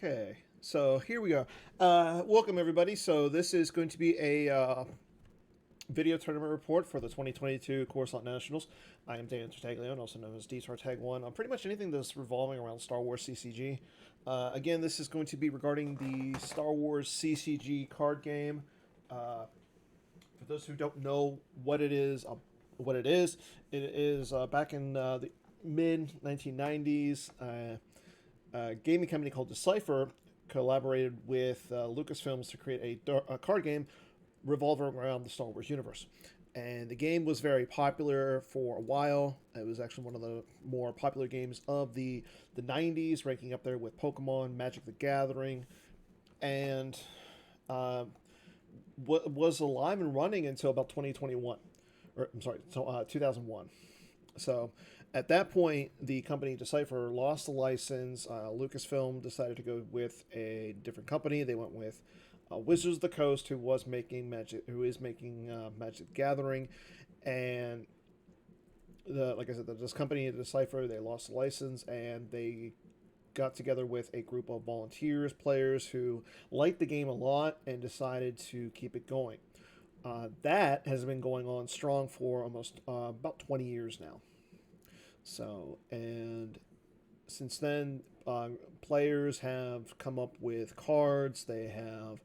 Okay, so here we go. Welcome everybody. So this is going to be a video tournament report for the 2022 Coruscant Nationals. I am Dan Tartaglione, also known as DTartag1. Pretty much anything that's revolving around Star Wars CCG. Again, this is going to be regarding the Star Wars CCG card game. For those who don't know what it is back in the mid 1990s. A gaming company called Decipher collaborated with Lucasfilms to create a card game revolving around the Star Wars universe. And the game was very popular for a while. It was actually one of the more popular games of the 90s, ranking up there with Pokemon, Magic the Gathering, and uh, was alive and running until about 2021. Or, I'm sorry, 2001. So at that point, the company Decipher lost the license. Lucasfilm decided to go with a different company. They went with Wizards of the Coast, who is making Magic the Gathering, and like I said, this company Decipher, they lost the license, and they got together with a group of volunteers, players who liked the game a lot and decided to keep it going. That has been going on strong for almost about 20 years now. So, and since then, players have come up with cards. They have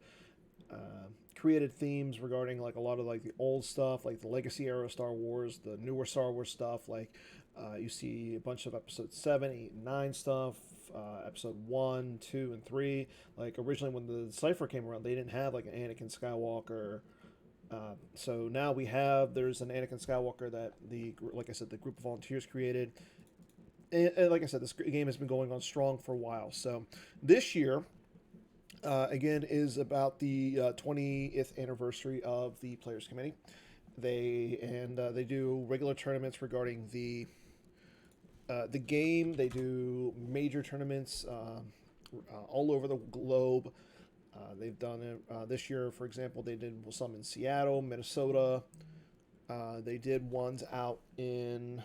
created themes regarding like a lot of like the old stuff, like the Legacy era Star Wars, the newer Star Wars stuff. Like you see a bunch of episode 7, 8, and 9 stuff. Episode 1, 2, and 3. Like originally when the Cipher came around, they didn't have like an Anakin Skywalker. So now there's an Anakin Skywalker that like I said, the group of volunteers created. And like I said, this game has been going on strong for a while. So this year, again, is about the 20th anniversary of the Players Committee. They do regular tournaments regarding the game. They do major tournaments all over the globe. They've done it this year, for example. They did some in Seattle, Minnesota. They did ones out in.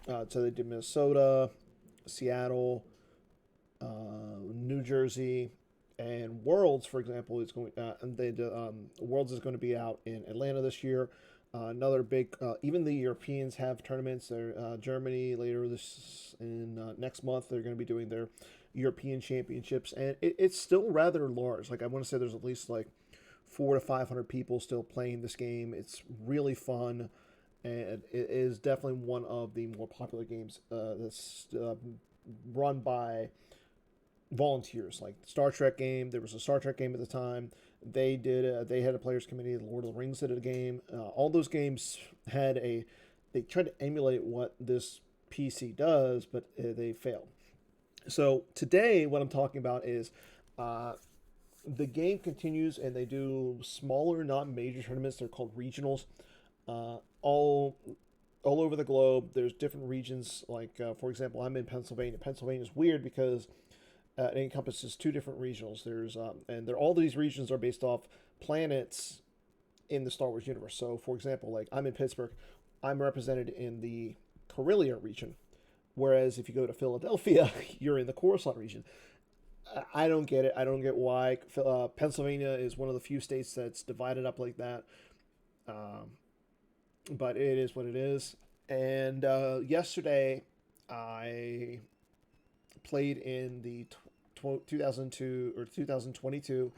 So they did Minnesota, Seattle, New Jersey, and Worlds, for example, is going. And they did, Worlds is going to be out in Atlanta this year. Another big, even the Europeans have tournaments. Germany later next month. They're going to be doing their European Championships, and it's still rather large. Like I want to say, there's at least like 400 to 500 people still playing this game. It's really fun, and it is definitely one of the more popular games that's run by volunteers. Like the Star Trek game, there was a Star Trek game at the time. They had a players committee. The Lord of the Rings did a game. All those games they tried to emulate what this PC does, but they failed. So today, what I'm talking about is the game continues, and they do smaller, not major tournaments. They're called regionals. All over the globe, there's different regions. Like for example, I'm in Pennsylvania. Pennsylvania is weird because it encompasses two different regionals. All these regions are based off planets in the Star Wars universe. So, for example, like I'm in Pittsburgh, I'm represented in the Corellia region. Whereas if you go to Philadelphia, you're in the Coruscant region. I don't get it. I don't get why. Pennsylvania is one of the few states that's divided up like that. But it is what it is. And yesterday, I played in the 2002 or 2022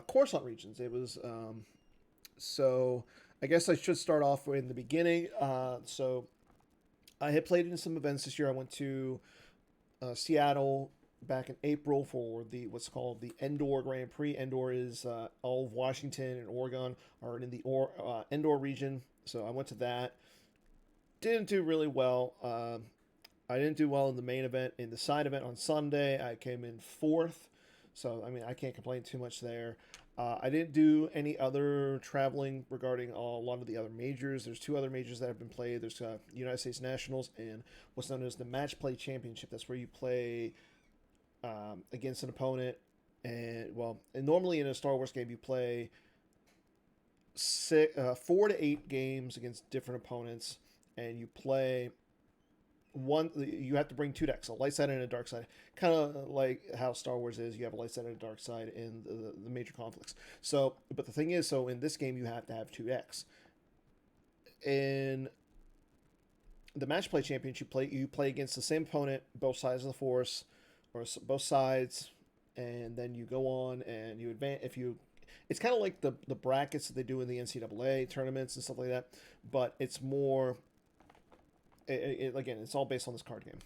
Coruscant regions. It was so. I guess I should start off in the beginning. So I had played in some events this year. I went to Seattle back in April for what's called the Endor Grand Prix. Endor is all of Washington and Oregon are in the Endor region. So I went to that. Didn't do really well. I didn't do well in the main event. In the side event on Sunday, I came in fourth. So, I mean, I can't complain too much there. I didn't do any other traveling regarding a lot of the other majors. There's two other majors that have been played. There's United States Nationals and what's known as the Match Play Championship. That's where you play against an opponent. And normally in a Star Wars game, you play 4 to 8 games against different opponents, and you play one you have to bring two decks, a light side and a dark side, kind of like how Star Wars is. You have a light side and a dark side in the major conflicts. So, but the thing is, so in this game you have to have two decks. In the match play championship, you play against the same opponent, both sides of the force, or both sides, and then you go on and you advance. If you, it's kind of like the brackets that they do in the NCAA tournaments and stuff like that, but it's more. Again, it's all based on this card game.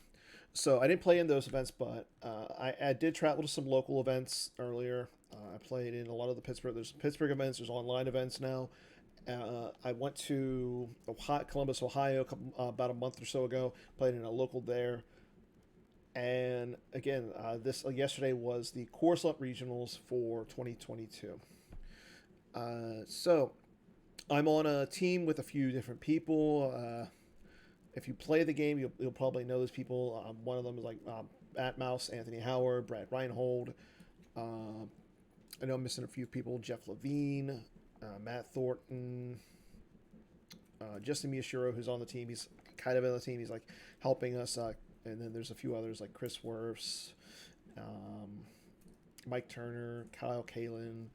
So I didn't play in those events, but I did travel to some local events earlier. I played in a lot of the Pittsburgh. There's Pittsburgh events. There's online events now. I went to Columbus, Ohio, about a month or so ago. Played in a local there, and again, this yesterday was the Coruscant regionals for 2022. So I'm on a team with a few different people. If you play the game, you'll probably know those people. One of them is like Matt Mouse, Anthony Howard, Brad Reinhold. I know I'm missing a few people. Jeff Levine, Matt Thornton, Justin Miyashiro, who's on the team. He's kind of on the team. He's like helping us. And then there's a few others like Chris Werfs, Mike Turner, Kyle Kalin.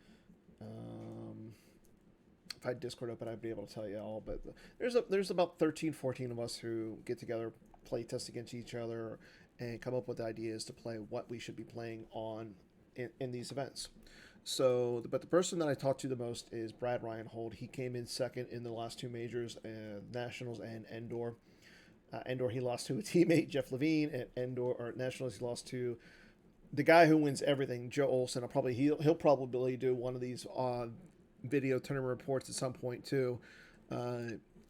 If I had Discord open, I'd be able to tell you all. But there's about 13, 14 of us who get together, play test against each other, and come up with ideas to play what we should be playing on in these events. So, but the person that I talked to the most is Brad Reinhold. He came in second in the last two majors, Nationals and Endor. Endor, he lost to a teammate, Jeff Levine. At Endor or Nationals, he lost to the guy who wins everything, Joe Olson. He'll probably do one of these video tournament reports at some point too.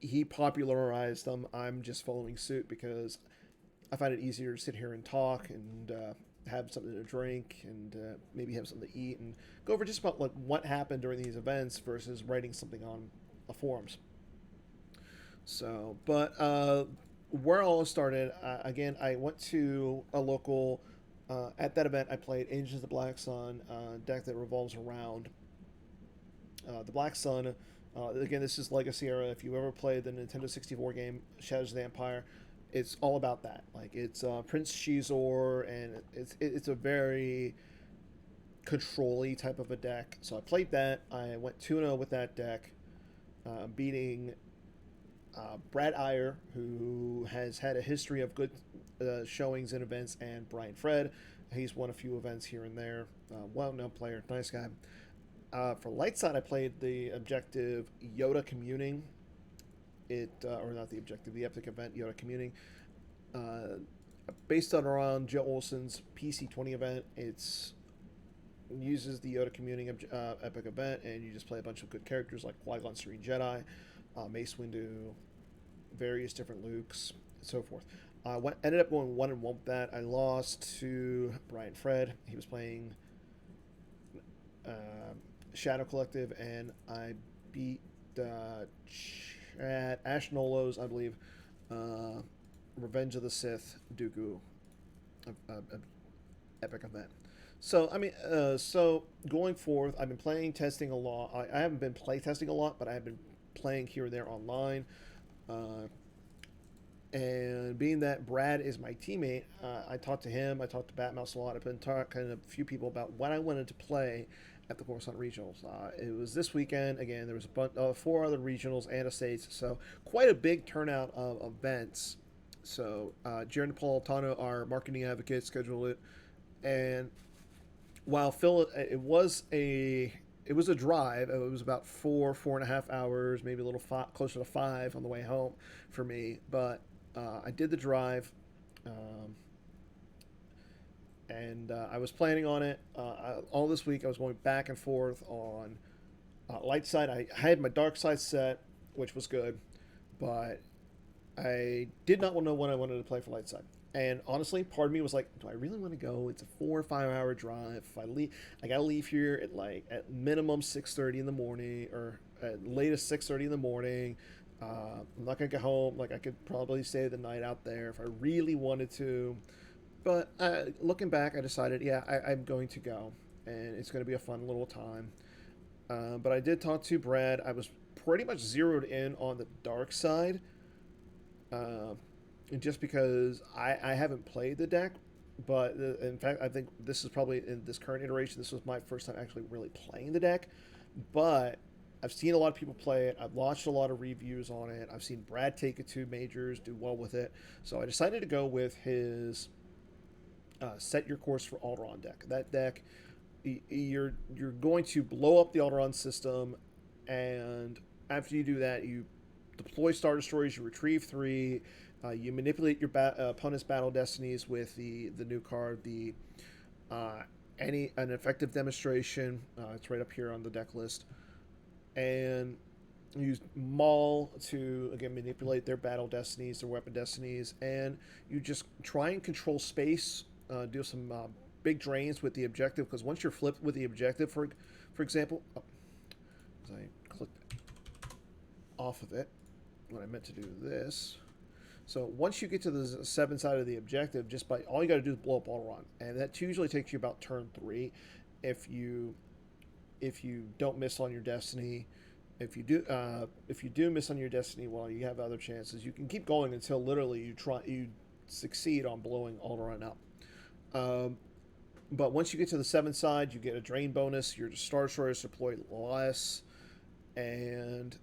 He popularized them. I'm just following suit because I find it easier to sit here and talk and have something to drink and maybe have something to eat and go over just about like what happened during these events versus writing something on the forums. So, but where all started, again, I went to a local. At that event, I played Agents of the Black Sun, deck that revolves around the Black Sun. Again, this is Legacy era. If you ever played the Nintendo 64 game Shadows of the Empire, it's all about that. Like it's Prince Shizor, and it's a very control-y type of a deck. So I played that. I went 2-0 with that deck, beating Brad Iyer, who has had a history of good showings in events, and Brian Fred. He's won a few events here and there. Well-known player, nice guy. For light side, I played the objective Yoda Communing. Or not the objective, the epic event Yoda Communing. Based on around Joe Olson's PC20 event, it uses the Yoda Communing epic event, and you just play a bunch of good characters like Qui-Gon Serene Jedi, Mace Windu, various different Lukes, and so forth. Ended up going 1-1 with that. I lost to Brian Fred. He was playing Shadow Collective, and I beat Chad Ashnolos, I believe, Revenge of the Sith Dooku epic event. So I mean, so going forth, I've been playing testing a lot. I haven't been play testing a lot, but I have been playing here and there online. And being that Brad is my teammate, I talked to him. I talked to Batmouse a lot. I've been talking to a few people about what I wanted to play at the Coruscant Regionals. It was this weekend. Again, there was a bunch, 4 other regionals and a states, so quite a big turnout of events. So Jared Napolitano, our marketing advocate, scheduled it, and while it was a drive. It was about 4.5 hours, maybe a little closer to 5 on the way home for me. But I did the drive, and I was planning on it all this week. I was going back and forth on light side. I had my dark side set, which was good, but I did not know when I wanted to play for light side. And honestly, part of me was like, do I really want to go? It's a 4 or 5 hour drive. If I leave, I gotta leave here at minimum 6:30 in the morning, or at latest 6:30 in the morning. I'm not gonna get home. Like, I could probably stay the night out there if I really wanted to. But looking back, I decided, yeah, I'm going to go, and it's going to be a fun little time. But I did talk to Brad. I was pretty much zeroed in on the dark side. just because I haven't played the deck, but in fact, I think this is probably in this current iteration, this was my first time actually really playing the deck. But I've seen a lot of people play it. I've watched a lot of reviews on it. I've seen Brad take it to majors, do well with it. So I decided to go with his Set Your Course for Alderaan deck. That deck, you're going to blow up the Alderaan system, and after you do that, you deploy Star Destroyers, you retrieve three, you manipulate your opponent's battle destinies with the new card, the any an effective demonstration. It's right up here on the deck list, and use Maul to again manipulate their battle destinies, their weapon destinies, and you just try and control space. Do some big drains with the objective, because once you're flipped with the objective, for example, as I clicked off of it when I meant to do this. So once you get to the 7 side of the objective, just by all you got to do is blow up Alderaan, and that usually takes you about turn 3. If you don't miss on your destiny, if you do miss on your destiny, well, you have other chances. You can keep going until literally you succeed on blowing Alderaan up. But once you get to the 7 side, you get a drain bonus. Your Star Destroyers deploy less, and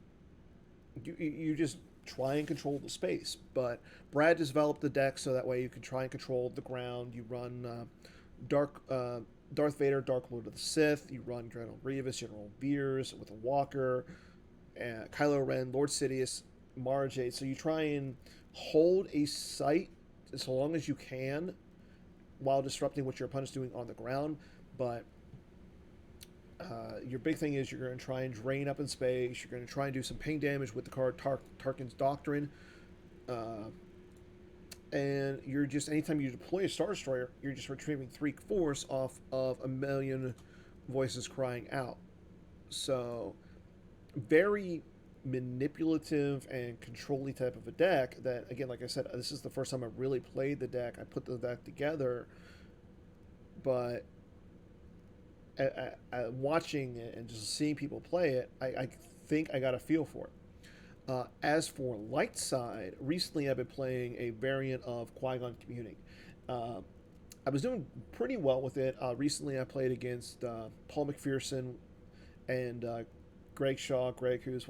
you just try and control the space. But Brad has developed the deck so that way you can try and control the ground. You run Darth Vader, Dark Lord of the Sith. You run General Grievous, General Veers with a Walker, Kylo Ren, Lord Sidious, Mara Jade. So you try and hold a site as long as you can while disrupting what your opponent's doing on the ground. But your big thing is you're going to try and drain up in space. You're going to try and do some ping damage with the card Tarkin's Doctrine. And you're just, anytime you deploy a Star Destroyer, you're just retrieving 3 force off of a million voices crying out. So, very manipulative and control-y type of a deck that, again, like I said, this is the first time I really played the deck. I put the deck together, but watching it and just seeing people play it, I think I got a feel for it. As for light side, recently I've been playing a variant of Qui-Gon Communing. I was doing pretty well with it. Recently I played against Paul McPherson and Greg Shaw. Greg, who's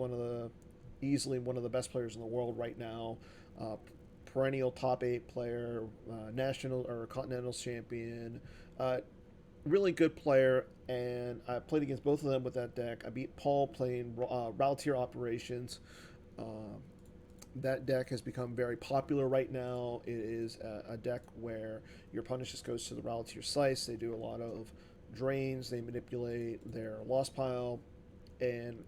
easily one of the best players in the world right now, perennial top 8 player, national or continental champion, really good player. And I played against both of them with that deck. I beat Paul playing Raltier Operations. That deck has become very popular right now. It is a deck where your opponent just goes to the Raltier Slice. They do a lot of drains. They manipulate their lost pile, and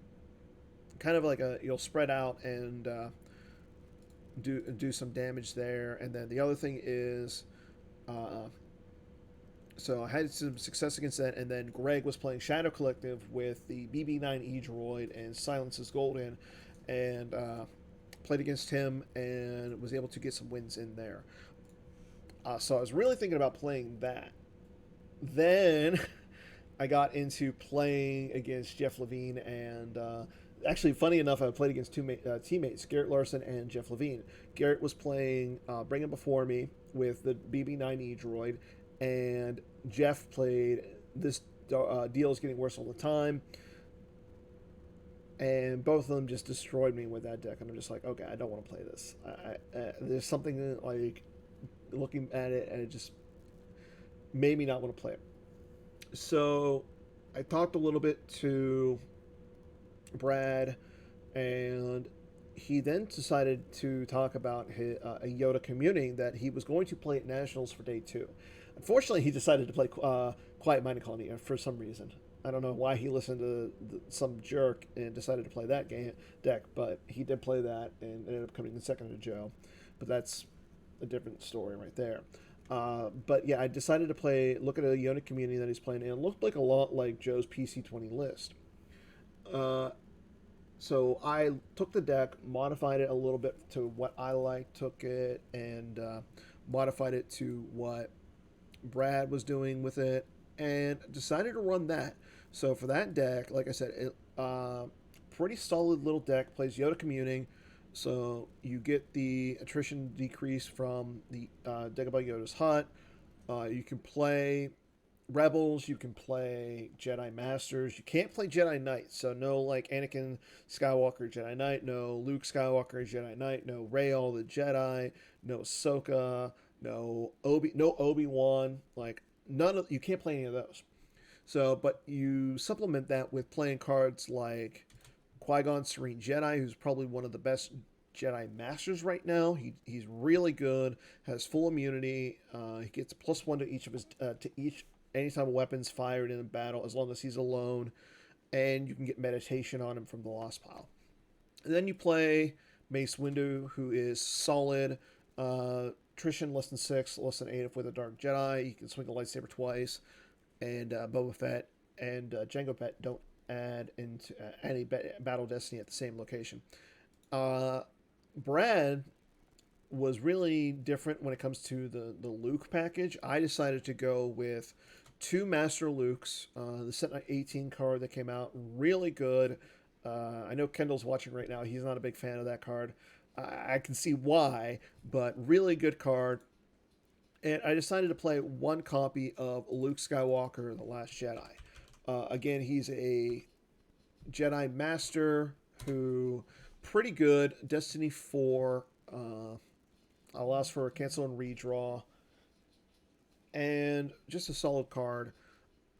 kind of like you'll spread out and do some damage there. And then the other thing is, so I had some success against that. And then Greg was playing Shadow Collective with the BB9E droid and Silence's Golden, and played against him and was able to get some wins in there. So I was really thinking about playing that. Then I got into playing against Jeff Levine, and actually, funny enough, I played against two teammates, Garrett Larson and Jeff Levine. Garrett was playing Bring It Before Me with the BB9E droid, and Jeff played This Deal Is Getting Worse All the Time. And both of them just destroyed me with that deck, and I'm just like, okay, I don't want to play this. There's something like looking at it, and it just made me not want to play it. So I talked a little bit to Brad, and he then decided to talk about a Yoda communing that he was going to play at Nationals for day 2. Unfortunately, he decided to play Quiet Mining Colony for some reason. I don't know why he listened to some jerk and decided to play that deck, but he did play that and ended up coming in second to Joe. But that's a different story right there. But yeah, I decided to look at a Yoda community that he's playing, and it looked like a lot like Joe's PC20 list. So I took the deck, modified it a little bit to what I liked, took it and modified it to what Brad was doing with it, and decided to run that. So for that deck, like I said, pretty solid little deck, plays Yoda communing, So you get the attrition decrease from the Dagobah Yoda's hut. You can play Rebels, you can play Jedi Masters. You can't play Jedi Knight, so no like Anakin Skywalker Jedi Knight, no Luke Skywalker Jedi Knight, no Rey all the Jedi, no Ahsoka, no Obi Wan. Like none of you can't play any of those. So, but you supplement that with playing cards like Qui Gon Serene Jedi, who's probably one of the best Jedi Masters right now. He's really good, has full immunity. He gets +1 to each of his to each anytime a weapon's fired in a battle, as long as he's alone, and you can get meditation on him from the Lost Pile. And then you play Mace Windu, who is solid. Attrition less than 6, less than 8 if with a Dark Jedi. You can swing a lightsaber twice, and Boba Fett and Jango Fett don't add into any battle destiny at the same location. Brad was really different when it comes to the Luke package. I decided to go with 2 Master Lukes. The Set 18 card that came out, really good. I know Kendall's watching right now. He's not a big fan of that card. I can see why, but really good card. And I decided to play 1 copy of Luke Skywalker, The Last Jedi. Again, he's a Jedi Master who pretty good. Destiny 4 allows for a cancel and redraw, and just a solid card.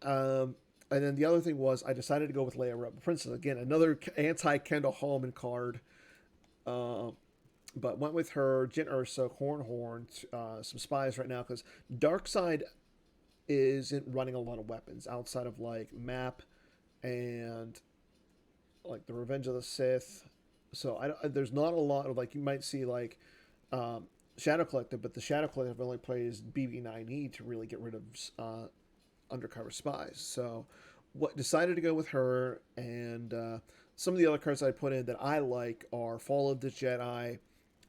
And then the other thing was I decided to go with Leia Rebel Princess again, another anti Kendall Hallman card. But went with her, Jyn Erso, Horn, some spies right now because Darkseid isn't running a lot of weapons outside of like map and like the Revenge of the Sith. So there's not a lot of like you might see like Shadow Collective, but the Shadow Collective only plays BB9E to really get rid of undercover spies. So what decided to go with her, and some of the other cards I put in that I like are Fall of the Jedi,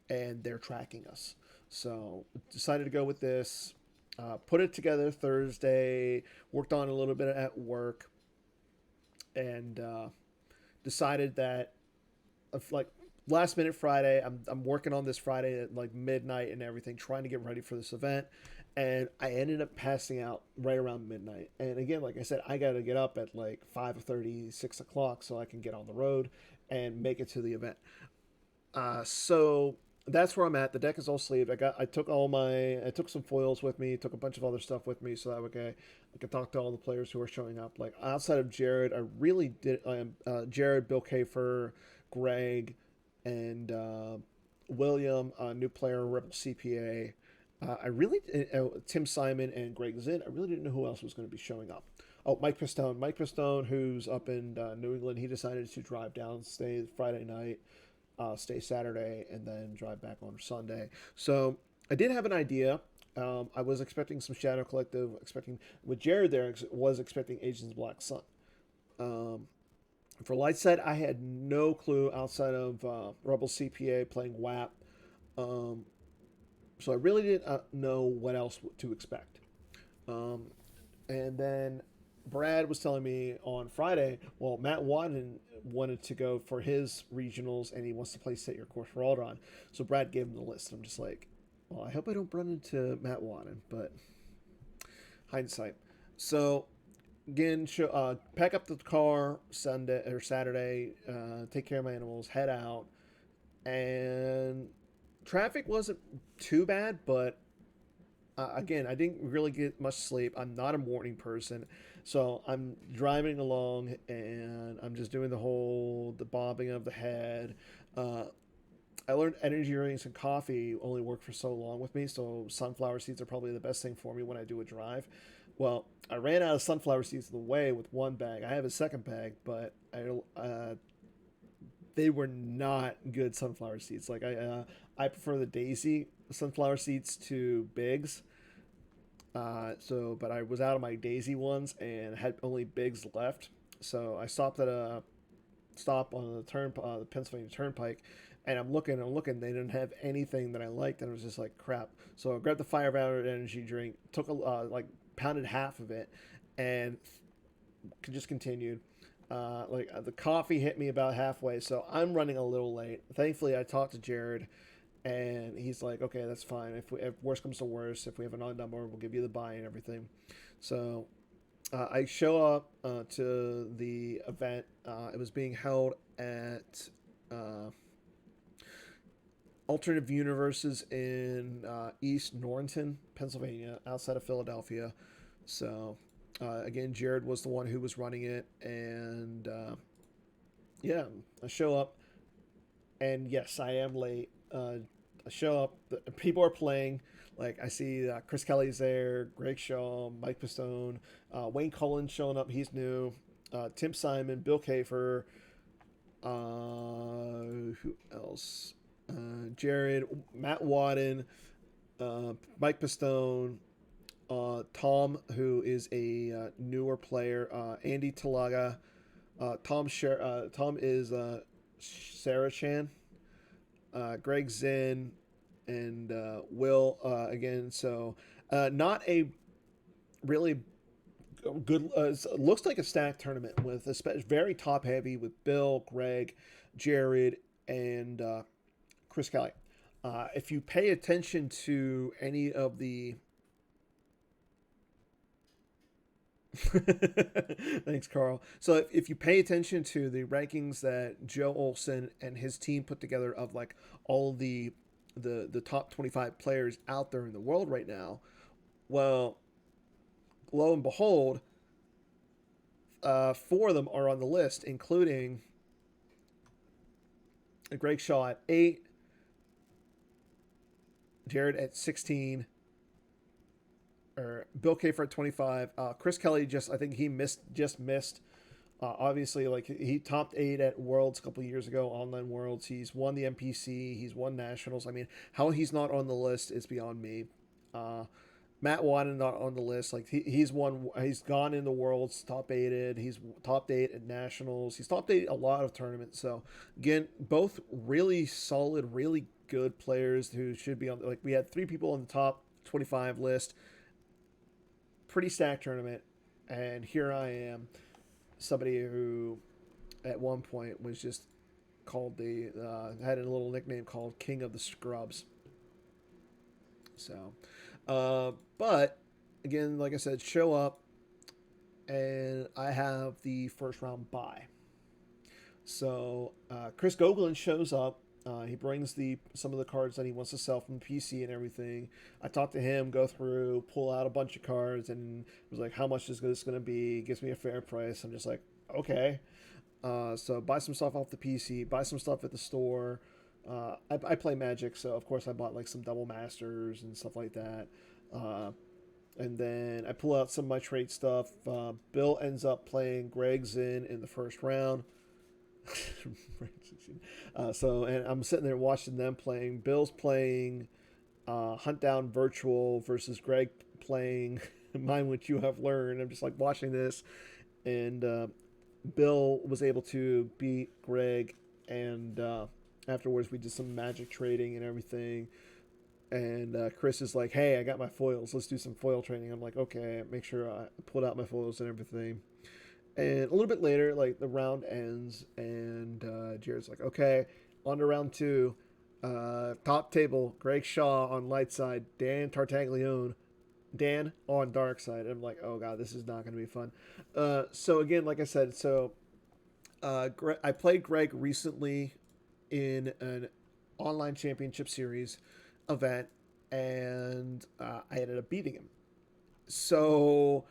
and They're Tracking Us. So decided to go with this. Put it together Thursday. Worked on it a little bit at work, and decided that like last minute Friday, I'm working on this Friday at like midnight and everything, trying to get ready for this event, and I ended up passing out right around midnight. And again, like I said, I got to get up at like 5:30, 6 o'clock so I can get on the road and make it to the event. So that's where I'm at. The deck is all sleeved. I took some foils with me, took a bunch of other stuff with me, so that way I could talk to all the players who are showing up. Like outside of Jared, I really did. Jared, Bill Kafer, Greg, and William, new player, Rebel CPA. I really Tim Simon and Greg Zinn. I really didn't know who else was going to be showing up. Oh, Mike Pistone. Mike Pistone, who's up in New England, he decided to drive down, stay Friday night, stay Saturday, and then drive back on Sunday. So I did have an idea. I was expecting some Shadow Collective, expecting with Jared there, was expecting Agents of Black Sun. For Light Set, I had no clue outside of Rebel CPA playing WAP. So I really didn't know what else to expect. And then Brad was telling me on Friday, well, Matt Wadden wanted to go for his regionals and he wants to play Set Your Course for Alderaan. So Brad gave him the list. I'm just like, well, I hope I don't run into Matt Wadden, but hindsight. So again, pack up the car Sunday or Saturday, take care of my animals, head out, and traffic wasn't too bad, but again, I didn't really get much sleep. I'm not a morning person, so I'm driving along and I'm just doing the bobbing of the head. I learned energy drinks and coffee only work for so long with me, so sunflower seeds are probably the best thing for me when I do a drive. Well, I ran out of sunflower seeds on the way with 1 bag. I have a second bag, but they were not good sunflower seeds. Like I prefer the Daisy sunflower seeds to Bigs. But I was out of my Daisy ones and had only Bigs left. So I stopped at a stop on the Pennsylvania Turnpike, and I'm looking. They didn't have anything that I liked, and I was just like, crap. So I grabbed the Fire Bound energy drink, took pounded half of it, and just continued. The coffee hit me about halfway, so I'm running a little late. Thankfully, I talked to Jared, and he's like, "Okay, that's fine. If worst comes to worst, if we have an odd number, we'll give you the buy and everything." So I show up to the event. It was being held at uh, Alternative Universes in East Norrington, Pennsylvania, outside of Philadelphia. So again, Jared was the one who was running it, and yeah, I show up, and yes, I am late. I show up, people are playing. Like I see Chris Kelly's there, Greg Shaw, Mike Pistone, Wayne Cullen showing up. He's new. Tim Simon, Bill Kafer, who else? Jared, Matt Wadden, Mike Pistone, Tom, who is a newer player, Andy Talaga, Tom is Sarah Chan, Greg Zinn, and Will again. So not a really good. It looks like a stacked tournament with very top heavy with Bill, Greg, Jared, and Chris Kelly. If you pay attention to any of the Thanks, Carl. So if you pay attention to the rankings that Joe Olson and his team put together of like all the top 25 players out there in the world right now, well, lo and behold, four of them are on the list, including Greg Shaw at 8, Jared at 16, or Bill Kafer at 25. Chris Kelly I think he missed. Obviously, like he topped 8 at Worlds a couple of years ago, online Worlds. He's won the NPC. He's won Nationals. I mean, how he's not on the list is beyond me. Matt Wadden not on the list. Like he's won. He's gone in the Worlds, top 8. He's top 8 at Nationals. He's top 8 a lot of tournaments. So again, both really solid, really good players who should be on. Like we had 3 people on the top 25 list. Pretty stacked tournament, and here I am, somebody who at one point was just called had a little nickname called King of the Scrubs. So, but again, like I said, show up, and I have the first round bye. So Chris Gogolin shows up. He brings some of the cards that he wants to sell from the PC and everything. I talked to him, go through, pull out a bunch of cards, and was like, "How much is this going to be?" He gives me a fair price. I'm just like, "Okay." So buy some stuff off the PC, buy some stuff at the store. I play Magic, so of course I bought like some double masters and stuff like that. Uh, and then I pull out some of my trade stuff. Bill ends up playing Greg's in the first round. And I'm sitting there watching them playing. Bill's playing Hunt Down Virtual versus Greg playing Mind What You Have Learned. I'm just like watching this, and Bill was able to beat Greg, and afterwards we did some Magic trading and everything. And Chris is like, "Hey, I got my foils. Let's do some foil trading." I'm like, "Okay." Make sure I pulled out my foils and everything. And a little bit later, like the round ends, and Jared's like, "Okay, on to round 2. Top table, Greg Shaw on light side, Dan Tartaglione, Dan on dark side." And I'm like, "Oh god, this is not going to be fun." So again, like I said, I played Greg recently in an online championship series event, and I ended up beating him. So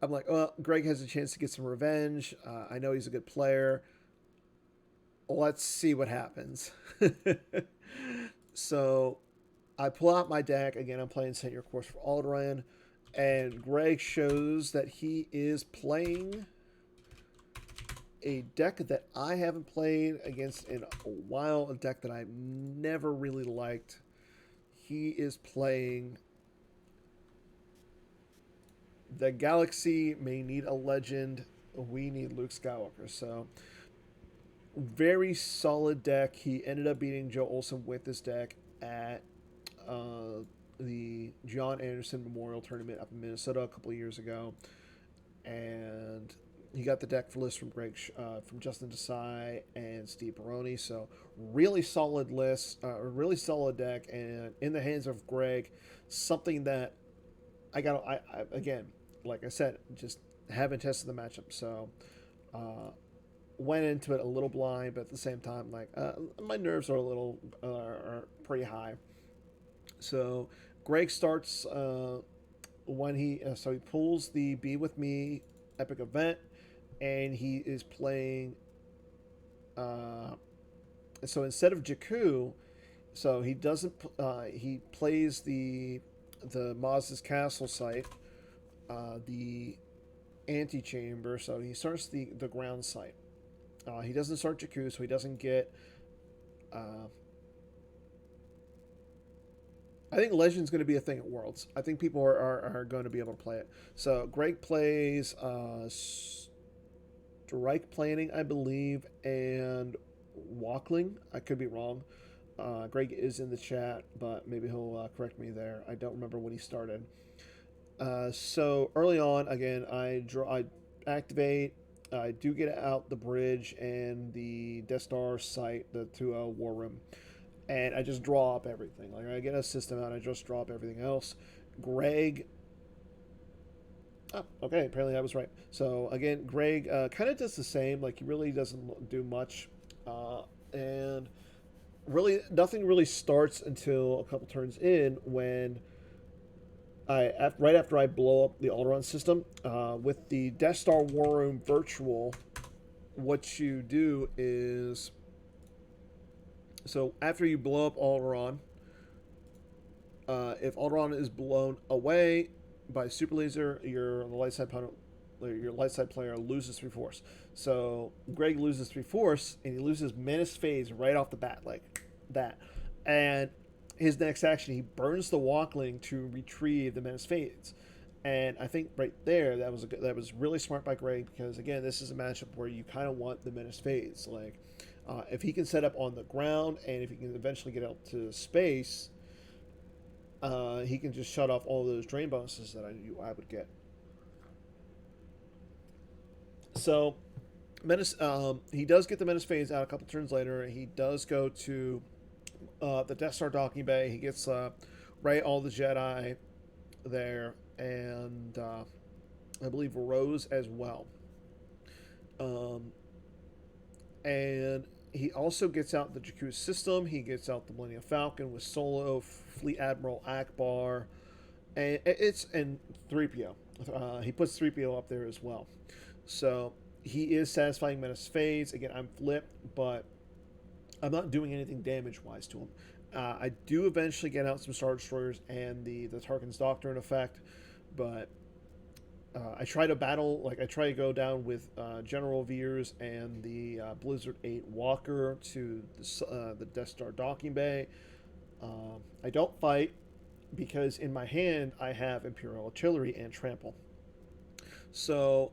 I'm like, "Oh, Greg has a chance to get some revenge. I know he's a good player. Let's see what happens." So I pull out my deck. Again, I'm playing Send Your Course for Alderaan. And Greg shows that he is playing a deck that I haven't played against in a while. A deck that I've never really liked. He is playing "The Galaxy May Need a Legend. We Need Luke Skywalker." So very solid deck. He ended up beating Joe Olson with this deck at the John Anderson Memorial Tournament up in Minnesota a couple of years ago. And He got the deck for list from from Justin Desai and Steve Baroni. So really solid list, a really solid deck, and in the hands of Greg, something that I again, like I said, just haven't tested the matchup. So went into it a little blind, but at the same time, like my nerves are a little are pretty high. So Greg starts when he pulls the Be With Me epic event, and he is playing. Uh, so instead of Jakku, so he doesn't. He plays the Maz's castle site, the antechamber. So he starts the ground site. He doesn't start Jakku, so he doesn't get. Uh, I think Legend's going to be a thing at Worlds. I think people are going to be able to play it. So Greg plays Strike Planning, I believe, and Walkling. I could be wrong. Greg is in the chat, but maybe he'll correct me there. I don't remember when he started. So early on, again, I activate. I do get out the bridge and the Death Star site, the to War Room, and I just draw up everything. Like I get a system out, I just draw up everything else. Greg. Oh, okay. Apparently I was right. So again, Greg kind of does the same. Like he really doesn't do much, and really nothing really starts until a couple turns in when right after I blow up the Alderaan system with the Death Star War Room Virtual. What you do is so after you blow up Alderaan, if Alderaan is blown away by super laser, your light side opponent, your light side player loses 3/4. So Greg loses 3/4, and he loses Menace Phase right off the bat, like that. And his next action, he burns the Walkling to retrieve the Menace Phase. And I think right there that was really smart by Greg, because again, this is a matchup where you kind of want the Menace Phase. Like if he can set up on the ground, and if he can eventually get out to space, he can just shut off all those drain bonuses that I would get. So Menace, he does get the Menace Phase out a couple turns later. He does go to the Death Star docking bay. He gets all the Jedi there, and I believe Rose as well. And he also gets out the Jakku system. He gets out the Millennium Falcon with Solo, Fleet Admiral Akbar, and 3PO. He puts 3PO up there as well. So he is satisfying Menace Phase. Again, I'm flipped, but I'm not doing anything damage-wise to him. I do eventually get out some Star Destroyers and the Tarkin's Doctrine effect, but I try to battle, like I try to go down with General Veers and the Blizzard 8 Walker to the Death Star docking bay. I don't fight because in my hand I have Imperial Artillery and Trample. So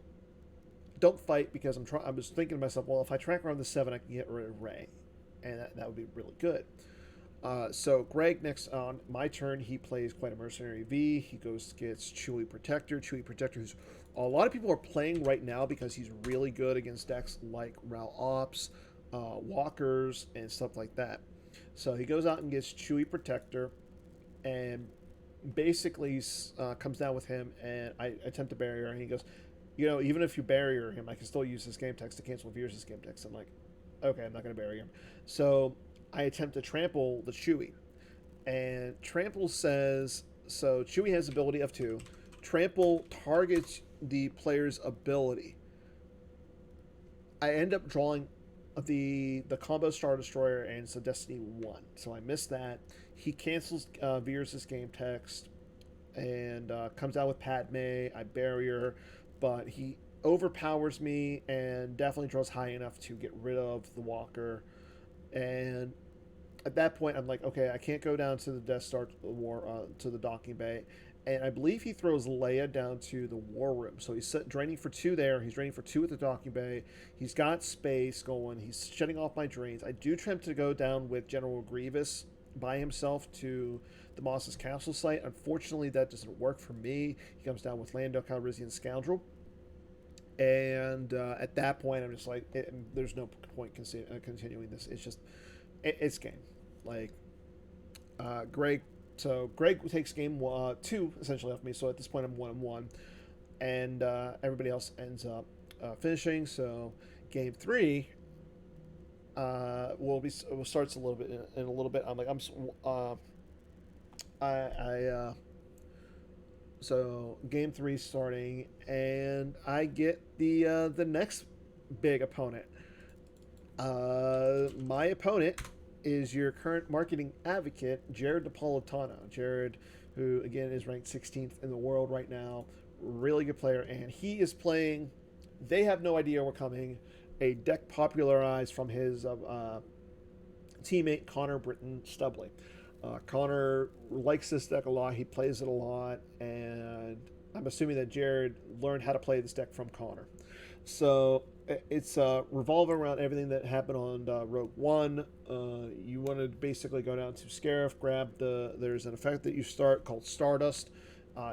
don't fight because I was thinking to myself, well, if I track around the 7, I can get rid of Rey, and that would be really good. So Greg, next on my turn, he plays quite a Mercenary V. He gets Chewie Protector. Chewie Protector, who's a lot of people are playing right now because he's really good against decks like Ral Ops, Walkers, and stuff like that. So he goes out and gets Chewie Protector, and basically comes down with him, and I attempt to barrier, and he goes, even if you barrier him, I can still use this game text to cancel Veers' game text. I'm like, okay, I'm not going to barrier him. So I attempt to trample the Chewie. And Trample says, so Chewie has ability of 2. Trample targets the player's ability. I end up drawing the combo Star Destroyer, and it's a Destiny 1. So I missed that. He cancels Veers' game text and comes out with Padme. I barrier, but he overpowers me and definitely draws high enough to get rid of the Walker. And at that point, I'm like, okay, I can't go down to the Death Star to the docking bay. And I believe he throws Leia down to the War Room. So he's draining for 2 there. He's draining for 2 at the docking bay. He's got space going. He's shutting off my drains. I do attempt to go down with General Grievous by himself to the Moss's Castle site. Unfortunately, that doesn't work for me. He comes down with Lando Calrissian Scoundrel. And at that point, I'm just like, there's no point continuing this. It's just, it's game. Like, Greg. So Greg takes game two essentially off me. So at this point, I'm 1-1, and everybody else ends up finishing. So game three will starts a little bit in a little bit. I'm like I so game three starting, and I get the next big opponent. My opponent is your current marketing advocate, Jared Napolitano. Jared, who again is ranked 16th in the world right now, really good player, and he is playing. They have no idea we're coming. A deck popularized from his teammate Connor Britton Stubley. Connor likes this deck a lot. He plays it a lot, and I'm assuming that Jared learned how to play this deck from Connor. So it's revolving around everything that happened on Rogue One. You want to basically go down to Scarif, grab There's an effect that you start called Stardust.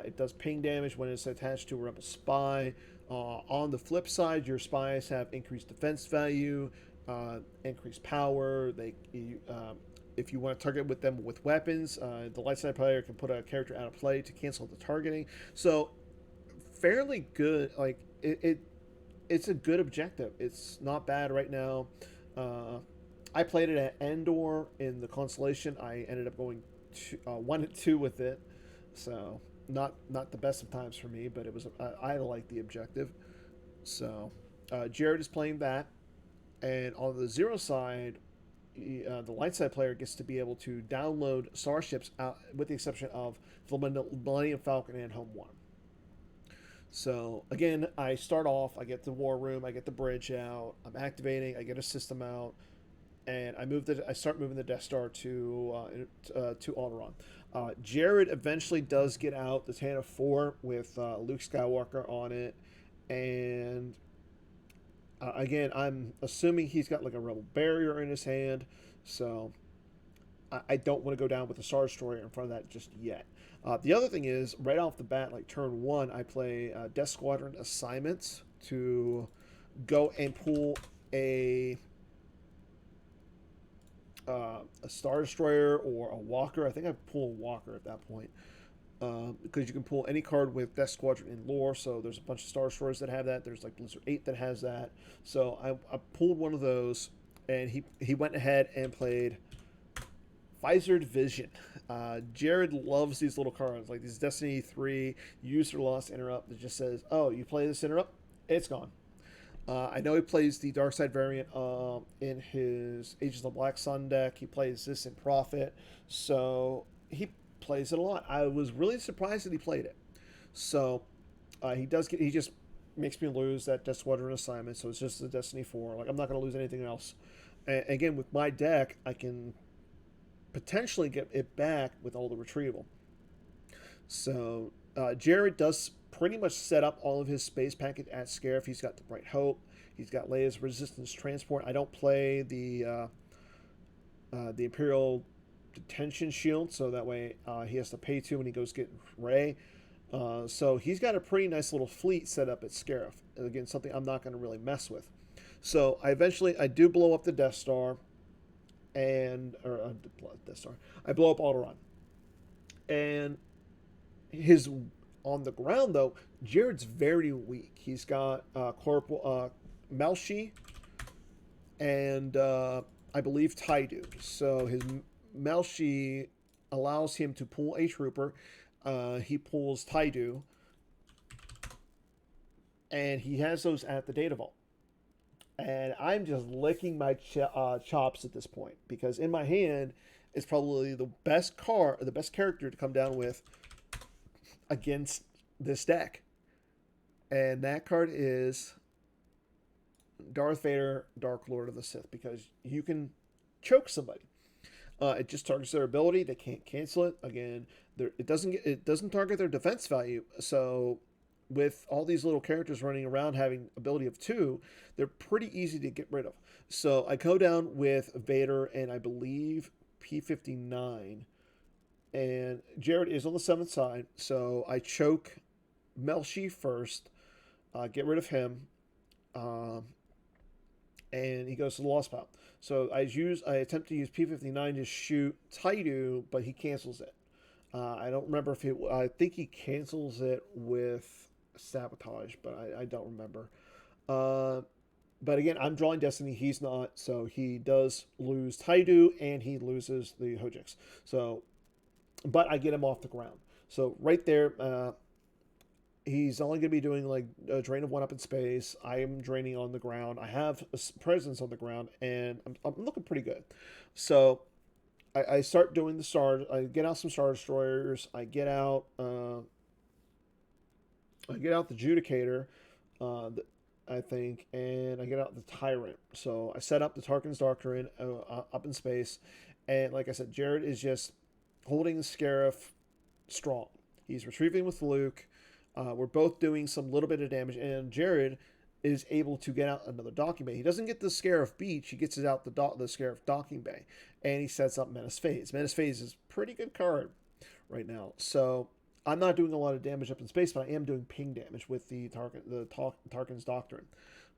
It does ping damage when it's attached to a Rebel Spy. On the flip side, your spies have increased defense value, increased power. If you want to target with them with weapons, the light side player can put a character out of play to cancel the targeting. So fairly good. Like it's a good objective. It's not bad right now. I played it at Endor in the Constellation. I ended up going 1-2 with it, so not the best of times for me, but it was I like the objective. So Jared is playing that, and on the zero side, the light side player gets to be able to download starships out, with the exception of the Millennium Falcon and Home 1. So again, I start off, I get the war room, I get the bridge out, I'm activating, I get a system out, and I start moving the Death Star to Alderaan. Jared eventually does get out the Tantive 4 with Luke Skywalker on it, and again, I'm assuming he's got like a Rebel barrier in his hand, so I don't want to go down with the Star Destroyer in front of that just yet. The other thing is, right off the bat, like turn one, I play Death Squadron assignments to go and pull a Star Destroyer or a Walker. I think I pull a Walker at that point. Because you can pull any card with Death Squadron in lore, so there's a bunch of Star Destroyers that have that. There's like Blizzard 8 that has that. So I pulled one of those, and he went ahead and played Visored Vision. Jared loves these little cards, like these Destiny 3 Use or Lost Interrupt that just says, oh, you play this Interrupt, it's gone. I know he plays the Dark Side variant in his Ages of the Black Sun deck. He plays this in Prophet, so he plays it a lot. I was really surprised that he played it. So he just makes me lose that Death Squadron assignment, so it's just the Destiny 4. Like, I'm not going to lose anything else. And again, with my deck, I can potentially get it back with all the retrieval. So Jared does pretty much set up all of his space packet at Scarif. He's got the Bright Hope. He's got Leia's Resistance Transport. I don't play the Imperial Detention Shield, so that way he has to pay 2 when he goes get Rey. So he's got a pretty nice little fleet set up at Scarif. Again, something I'm not going to really mess with. So I do blow up the Death Star, Death Star. I blow up Alderaan, and his on the ground though, Jared's very weak. He's got Corporal Melshi and I believe Taidu. So his Melshi allows him to pull a trooper. He pulls Taidu, and he has those at the data vault. And I'm just licking my chops at this point, because in my hand is probably the best character to come down with against this deck. And that card is Darth Vader, Dark Lord of the Sith, because you can choke somebody. It just targets their ability. They can't cancel it. Again, it doesn't target their defense value. So with all these little characters running around having ability of 2, they're pretty easy to get rid of. So I go down with Vader and I believe P-59. And Jared is on the 7th side. So I choke Melshi first, get rid of him. Um, and he goes to the Lost Pile. So I attempt to use P-59 to shoot Taidu, but he cancels it. I don't remember if it. I think he cancels it with Sabotage, but I don't remember. Uh, but again, I'm drawing Destiny. He's not, so he does lose Taidu and he loses the Hojix. So, but I get him off the ground. So right there, he's only going to be doing like a drain of one up in space. I am draining on the ground. I have a presence on the ground, and I'm looking pretty good. So I start doing the stars. I get out some Star Destroyers. I get out the Judicator, I think, and I get out the Tyrant. So I set up the Tarkin's Doctrine up in space, and like I said, Jared is just holding the Scarif strong. He's retrieving with Luke. We're both doing some little bit of damage, and Jared is able to get out another docking bay. He doesn't get the Scarif Beach. He gets it out the Scarif docking bay, and he sets up Menace Phase. Menace Phase is a pretty good card right now. So I'm not doing a lot of damage up in space, but I am doing ping damage with the Tarkin's Doctrine.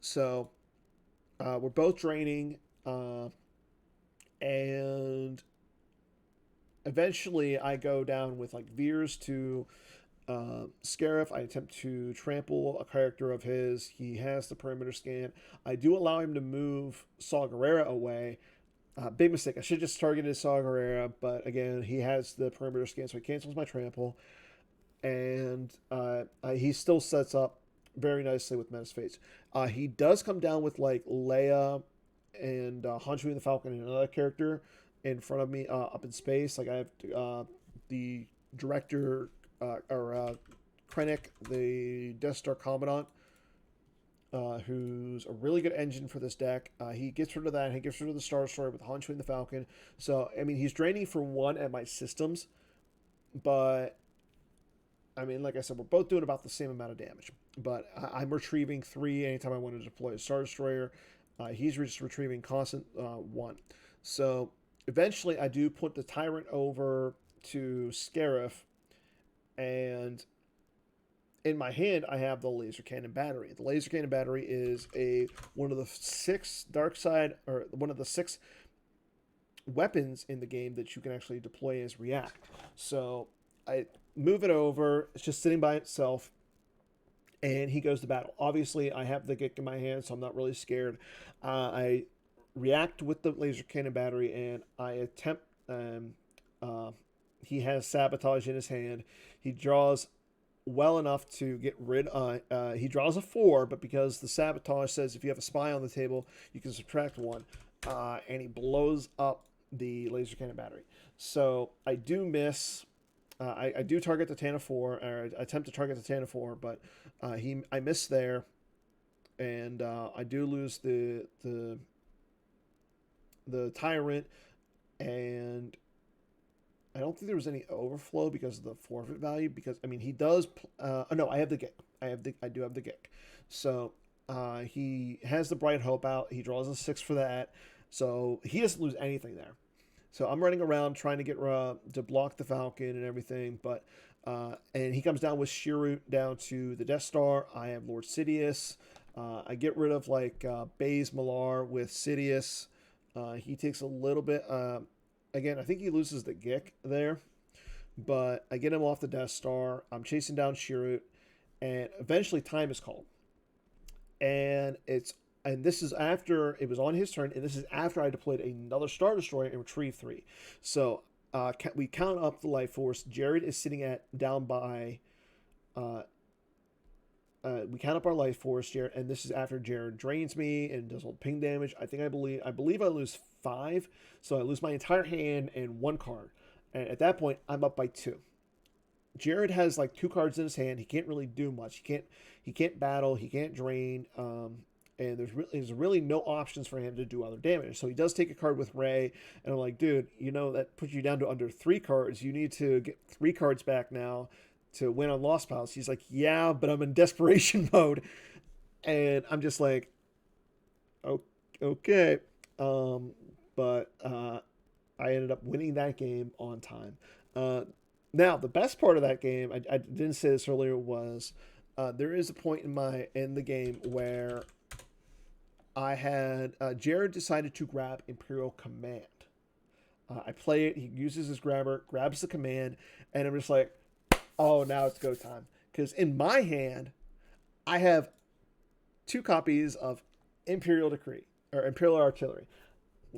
So we're both draining, and eventually I go down with like Veers to Scarif. I attempt to trample a character of his. He has the perimeter scan. I do allow him to move Saw Gerrera away. Big mistake. I should have just targeted Saw Gerrera, but again, he has the perimeter scan, so he cancels my trample. And he still sets up very nicely with Menace Phase. He does come down with like Leia and Han Chewie and the Falcon and another character in front of me up in space. Like I have the director Krennic, the Death Star Commandant, who's a really good engine for this deck. He gets rid of that. He gets rid of the Star Destroyer with Han Chewie and the Falcon. So, I mean, he's draining for one at my systems, but I mean, like I said, we're both doing about the same amount of damage. But I'm retrieving 3 anytime I want to deploy a Star Destroyer. He's just retrieving constant 1. So eventually I do put the Tyrant over to Scarif, and in my hand I have the Laser Cannon Battery. The Laser Cannon Battery is one of the 6 one of the 6 weapons in the game that you can actually deploy as react. So I move it over. It's just sitting by itself, and he goes to battle. Obviously, I have the Gick in my hand, so I'm not really scared. I react with the Laser Cannon Battery, and I attempt. He has Sabotage in his hand. He draws well enough to get rid. He draws a 4, but because the Sabotage says if you have a spy on the table, you can subtract 1, and he blows up the Laser Cannon Battery. So I do miss. I do target the Tantive 4, or attempt to target the Tantive 4, but I miss there, and I do lose the Tyrant, and I don't think there was any overflow because of the forfeit value. Because I mean, he does. No, I have the Gick. I do have the Gick. So he has the Bright Hope out. He draws a 6 for that, so he doesn't lose anything there. So I'm running around trying to get to block the Falcon and everything, but and he comes down with Shirut down to the Death Star. I have Lord Sidious. I get rid of like Baze Malar with Sidious. He takes a little bit. Again, I think he loses the Gick there, but I get him off the Death Star. I'm chasing down Shirut, and eventually time is called, and this is after it was on his turn, and this is after I deployed another Star Destroyer and retrieved 3. So we count up the life force. Jared is sitting down by. We count up our life force, Jared, and this is after Jared drains me and does all the ping damage. I believe I lose 5, so I lose my entire hand and 1 card, and at that point I'm up by 2. Jared has like 2 cards in his hand. He can't really do much. He can't battle. He can't drain. And there's really no options for him to do other damage. So he does take a card with Rey, and I'm like, dude, that puts you down to under 3 cards. You need to get 3 cards back now to win on Lost Pals. He's like, yeah, but I'm in desperation mode, and I'm just like, okay. But I ended up winning that game on time. Now the best part of that game, I didn't say this earlier, was there is a point in the game where I had Jared decided to grab Imperial Command. I play it. He uses his grabber, grabs the command, and I'm just like, oh, now it's go time. Because in my hand, I have two copies of Imperial Decree or Imperial Artillery,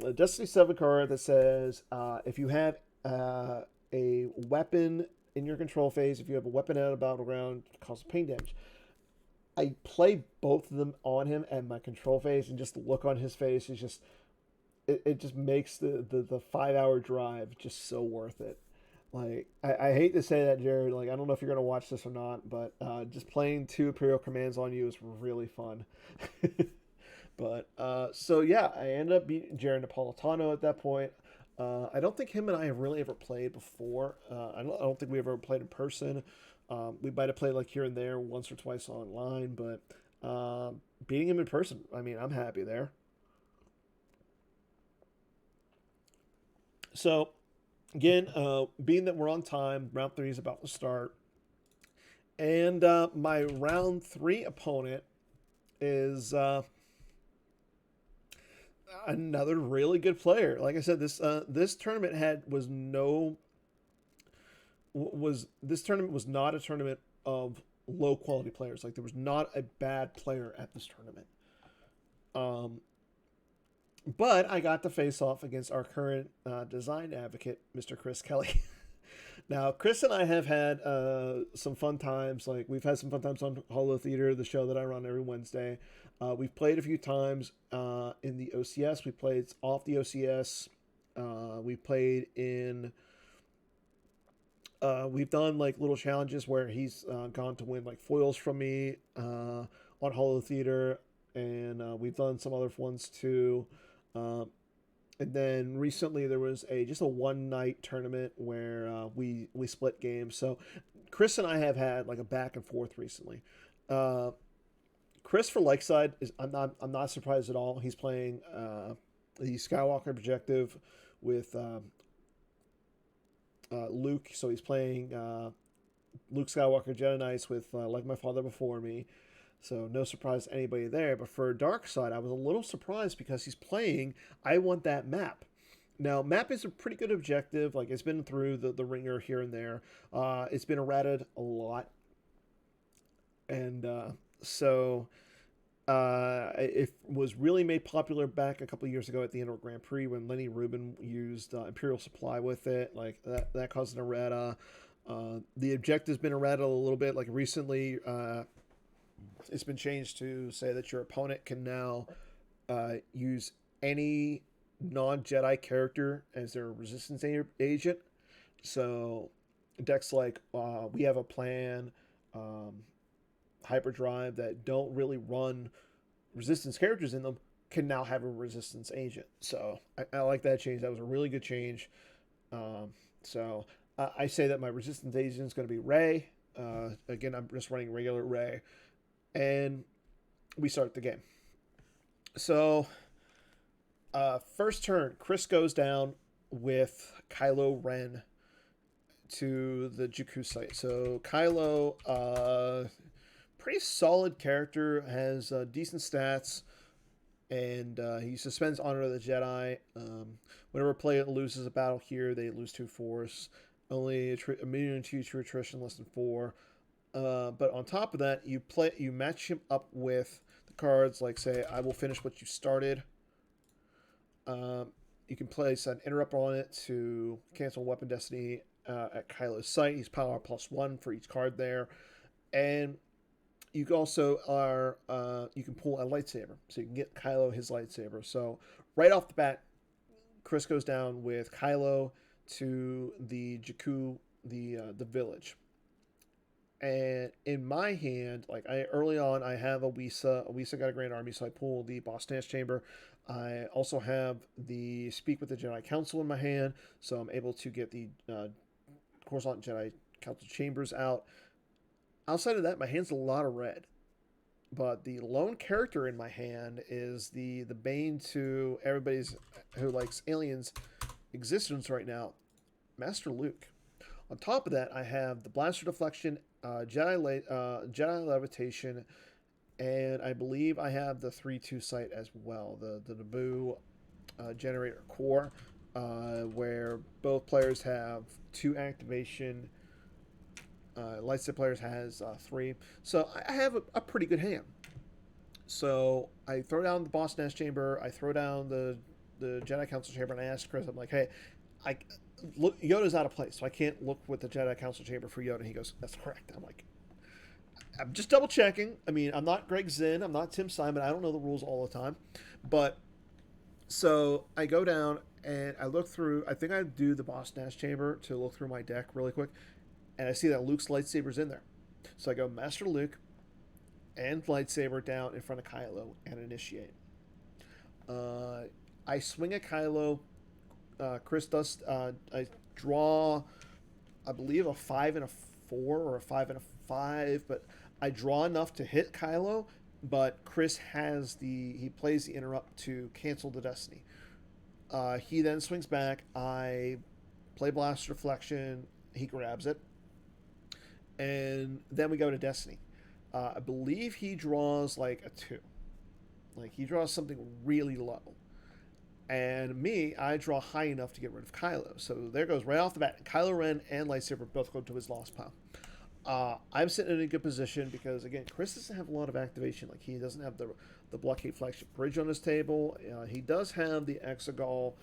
a Destiny 7 card that says if you have a weapon in your control phase, if you have a weapon out of battleground, it causes pain damage. I play both of them on him, and my control phase, and just the look on his face is just it just makes the 5 hour drive just so worth it. Like I hate to say that, Jared. Like I don't know if you're gonna watch this or not, but just playing two Imperial commands on you is really fun. But so yeah, I ended up beating Jared Napolitano at that point. I don't think him and I have really ever played before. I don't think we ever played in person. We might have played like here and there once or twice online, but beating him in person, I mean, I'm happy there. So again, being that we're on time, round three is about to start, and my round three opponent is another really good player. Like I said, this tournament this tournament was not a tournament of low quality players. Like there was not a bad player at this tournament. Um, but I got to face off against our current design advocate, Mr. Chris Kelly. Now, Chris and I have had some fun times. Like we've had some fun times on Holo Theater, the show that I run every Wednesday. We've played a few times in the OCS. We played off the OCS. We played in. We've done like little challenges where he's gone to win like foils from me on Holo Theater, and we've done some other ones too. And then recently there was just a one night tournament where we split games. So Chris and I have had like a back and forth recently. Chris for Lakeside is I'm not surprised at all. He's playing the Skywalker objective with Luke. So he's playing Luke Skywalker Jedi Knights with Like My Father Before Me. So no surprise to anybody there. But for Dark Side, I was a little surprised because he's playing I Want That Map. Now, map is a pretty good objective. Like it's been through the ringer here and there. It's been errated a lot. And so it was really made popular back a couple of years ago at the Indoor Grand Prix when Lenny Rubin used Imperial Supply with it. Like that caused an errata. The objective's been errata a little bit. Like recently, it's been changed to say that your opponent can now use any non-Jedi character as their resistance agent. So decks like We Have a Plan, Hyperdrive that don't really run resistance characters in them can now have a resistance agent. So I like that change. That was a really good change. So I say that my resistance agent is going to be Rey. Again, I'm just running regular Rey. And we start the game. So, first turn, Chris goes down with Kylo Ren to the Jakku site. So, Kylo, pretty solid character, has decent stats, and he suspends Honor of the Jedi. Whenever a player loses a battle here, they lose 2 force. Only immune to attrition, less than 4. But on top of that, you match him up with the cards like, say, I will finish what you started. You can place an interrupt on it to cancel Weapon Destiny at Kylo's site. He's power +1 for each card there. And you also you can pull a lightsaber. So you can get Kylo his lightsaber. So right off the bat, Chris goes down with Kylo to the Jakku, the village. And in my hand, like early on, I have a Wisa. A Wisa got a Grand Army, so I pull the Boss Dance Chamber. I also have the Speak with the Jedi Council in my hand, so I'm able to get the Coruscant Jedi Council Chambers out. Outside of that, my hand's a lot of red. But the lone character in my hand is the bane to everybody's who likes aliens existence right now, Master Luke. On top of that, I have the Blaster Deflection, Jedi Levitation, and I believe I have the 3-2 sight as well, the Naboo generator core, where both players have 2 activation. Lightsaber players has 3, so I have a pretty good hand. So I throw down the Boss Nash Chamber, I throw down the Jedi Council Chamber, and I ask Chris, I'm like, hey, I look, Yoda's out of place, so I can't look with the Jedi Council Chamber for Yoda. And he goes, that's correct. I'm like, I'm just double checking. I mean, I'm not Greg Zinn, I'm not Tim Simon, I don't know the rules all the time, but so I go down and I look through. I think I do the Boss Nash Chamber to look through my deck really quick, and I see that Luke's lightsaber's in there. So I go Master Luke and lightsaber down in front of Kylo and initiate. I swing at Kylo. Chris does. I draw, I believe, a 5 and a 4 or a 5 and a 5, but I draw enough to hit Kylo. But Chris has he plays the interrupt to cancel the destiny. He then swings back. I play Blaster Deflection. He grabs it, and then we go to destiny. I believe he draws like a 2. Like he draws something really low. And me, I draw high enough to get rid of Kylo. So there goes right off the bat. Kylo Ren and lightsaber both go to his lost pile. I'm sitting in a good position because, again, Chris doesn't have a lot of activation. Like, he doesn't have the Blockade Flagship Bridge on his table. He does have the Exegol.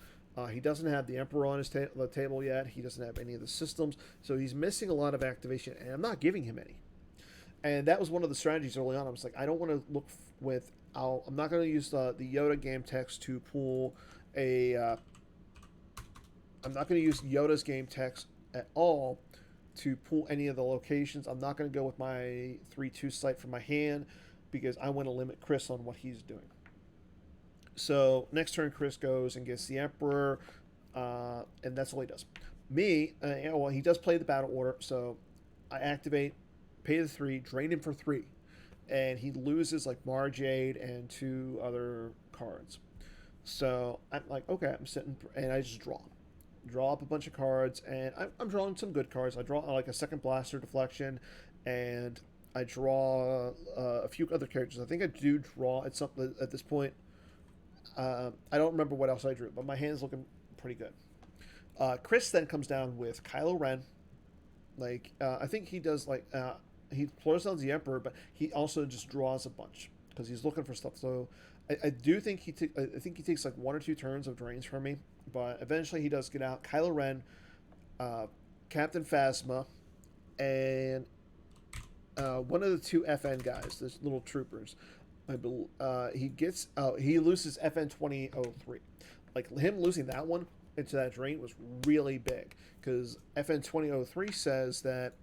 He doesn't have the Emperor on his the table yet. He doesn't have any of the systems. So he's missing a lot of activation, and I'm not giving him any. And that was one of the strategies early on. I was like, I don't want to look with... I'm not going to use the Yoda game text to pull a... I'm not going to use Yoda's game text at all to pull any of the locations. I'm not going to go with my 3-2 sight from my hand because I want to limit Chris on what he's doing. So next turn, Chris goes and gets the Emperor, and that's all he does. Me, well, he does play the battle order, so I activate, pay the 3, drain him for 3, and he loses like Mara Jade and 2 other cards. So I'm like, okay, I'm sitting, and I just draw up a bunch of cards, and I'm drawing some good cards. I draw like a second Blaster Deflection, and I draw a few other characters. I think I do draw at this point. I don't remember what else I drew, but my hand's looking pretty good. Chris then comes down with Kylo Ren. Like I think he does like he floors down the Emperor, but he also just draws a bunch because he's looking for stuff. So I do think I think he takes like 1 or 2 turns of drains from me, but eventually he does get out. Kylo Ren, Captain Phasma, and one of the 2 FN guys, those little troopers. He loses FN 2003. Like him losing that one into that drain was really big because FN 2003 says that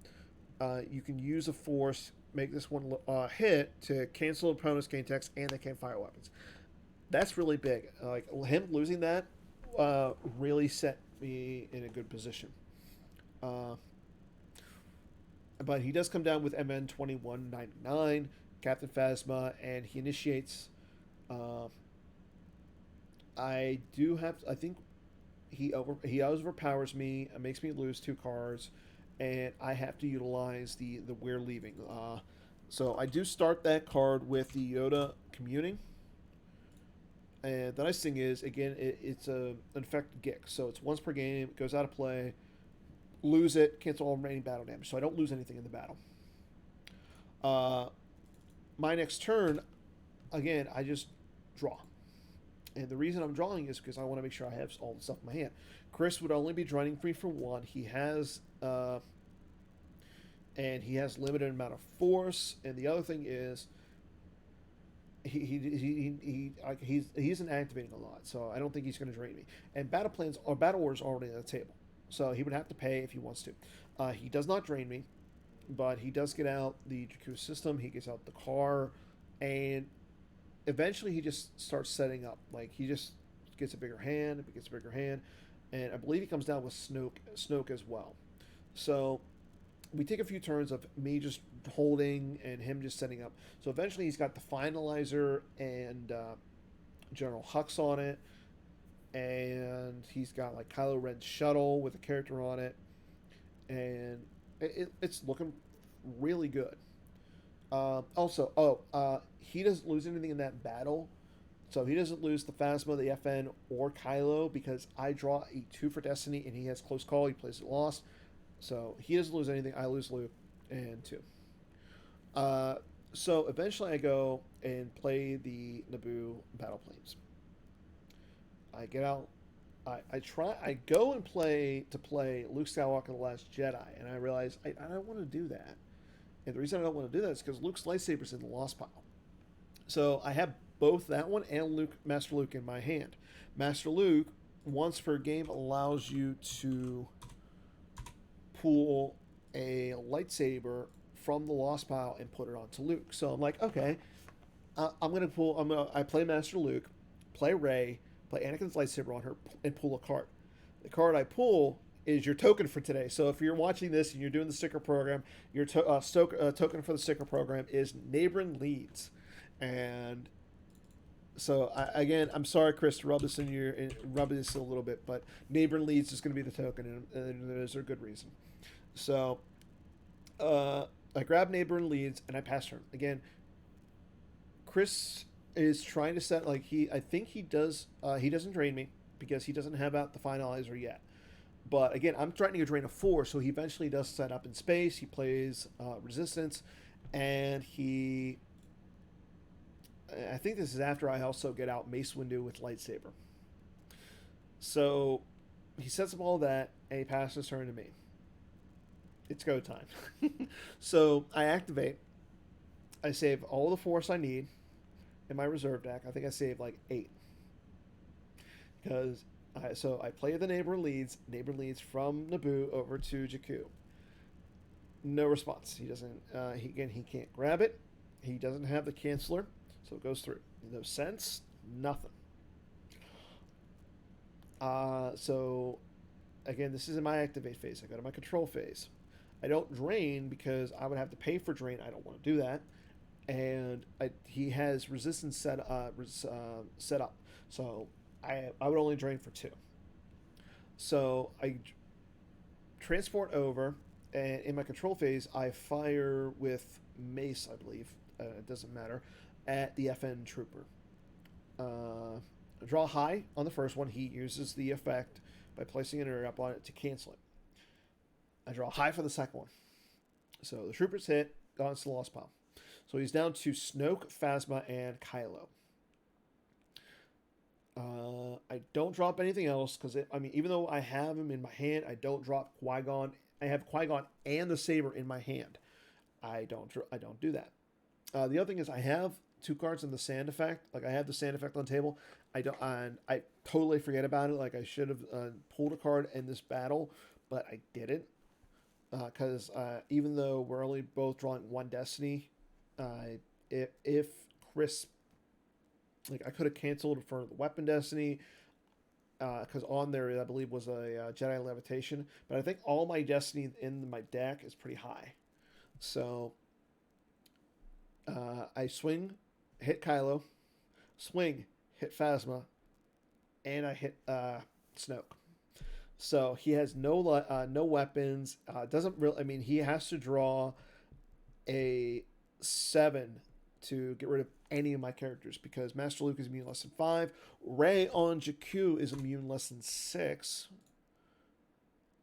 you can use a force, make this one hit to cancel opponent's gain text, and they can't fire weapons. That's really big. Like him losing that really set me in a good position. But he does come down with MN 2199, Captain Phasma, and he initiates. I think he overpowers me and makes me lose 2 cards, and I have to utilize the We're Leaving. So I do start that card with the Yoda communing. And the nice thing is, again, it's an effective Gick. So it's once per game, it goes out of play, lose it, cancel all remaining battle damage. So I don't lose anything in the battle. My next turn, again, I just draw. And the reason I'm drawing is because I want to make sure I have all the stuff in my hand. Chris would only be draining free for 1. He has... and he has limited amount of force. And the other thing is... He isn't activating a lot, so I don't think he's going to drain me. And battle plans or battle orders are already on the table, so he would have to pay if he wants to. He does not drain me, but he does get out the Jakku system. He gets out the car, and eventually he just starts setting up. Like he just gets a bigger hand, and I believe he comes down with Snoke as well. So we take a few turns of me just holding and him just setting up. So eventually he's got the Finalizer and General Hux on it. And he's got like Kylo Ren's shuttle with a character on it. And it's looking really good. He doesn't lose anything in that battle. So he doesn't lose the Phasma, the FN, or Kylo because I draw a 2 for Destiny and he has Close Call. He plays it lost. So he doesn't lose anything. I lose Luke and 2. Uh, so eventually I go and play the Naboo Battle Planes. I get out. I go and play Luke Skywalker the Last Jedi, and I realize I don't want to do that. And the reason I don't want to do that is because Luke's lightsaber's in the lost pile. So I have both that one and Master Luke in my hand. Master Luke, once per game, allows you to pull a lightsaber from the lost pile and put it onto Luke. So I'm like, okay, I play Master Luke, play Rey, play Anakin's lightsaber on her, and pull a card. The card I pull is your token for today. So if you're watching this and you're doing the sticker program, your token for the sticker program is Neighboring Leads. And so I'm sorry, Chris, to rub this a little bit, but Neighboring Leads is going to be the token, and there's a good reason. So I grab Neighboring Leads and I pass turn again. Chris is trying to set I think he does. He doesn't drain me because he doesn't have out the finalizer yet. But again, I'm threatening a drain of 4, so he eventually does set up in space. He plays Resistance, and I think this is after I also get out Mace Windu with lightsaber. So he sets up all that, and he passes turn to me. It's go time. So I activate. I save all the force I need in my reserve deck. I think I saved 8. Because I play the Neighbor Leads from Naboo over to Jakku. No response. He doesn't. He can't grab it. He doesn't have the canceller, so it goes through. No sense. Nothing. So again, this is in my activate phase. I go to my control phase. I don't drain because I would have to pay for drain. I don't want to do that. And he has resistance set up. So I would only drain for 2. So I transport over, and in my control phase, I fire with Mace, I believe. It doesn't matter. At the FN Trooper. Draw high on the first one. He uses the effect by placing an area up on it to cancel it. I draw high for the second one. So the Trooper's hit, gone to the lost pile. So he's down to Snoke, Phasma, and Kylo. I don't drop anything else because even though I have him in my hand, I don't drop Qui-Gon. I have Qui-Gon and the saber in my hand. I don't do that. The other thing is I have 2 cards in the sand effect. I have the sand effect on the table. I totally forget about it. I should have pulled a card in this battle, but I didn't. Because even though we're only both drawing 1 Destiny, if Chris, I could have canceled for the Weapon Destiny, because on there I believe was a Jedi Levitation, but I think all my Destiny in my deck is pretty high. So I swing, hit Kylo, swing, hit Phasma, and I hit Snoke. So he has no weapons. Doesn't really. He has to draw a 7 to get rid of any of my characters because Master Luke is immune less than 5. Rey on Jakku is immune less than 6,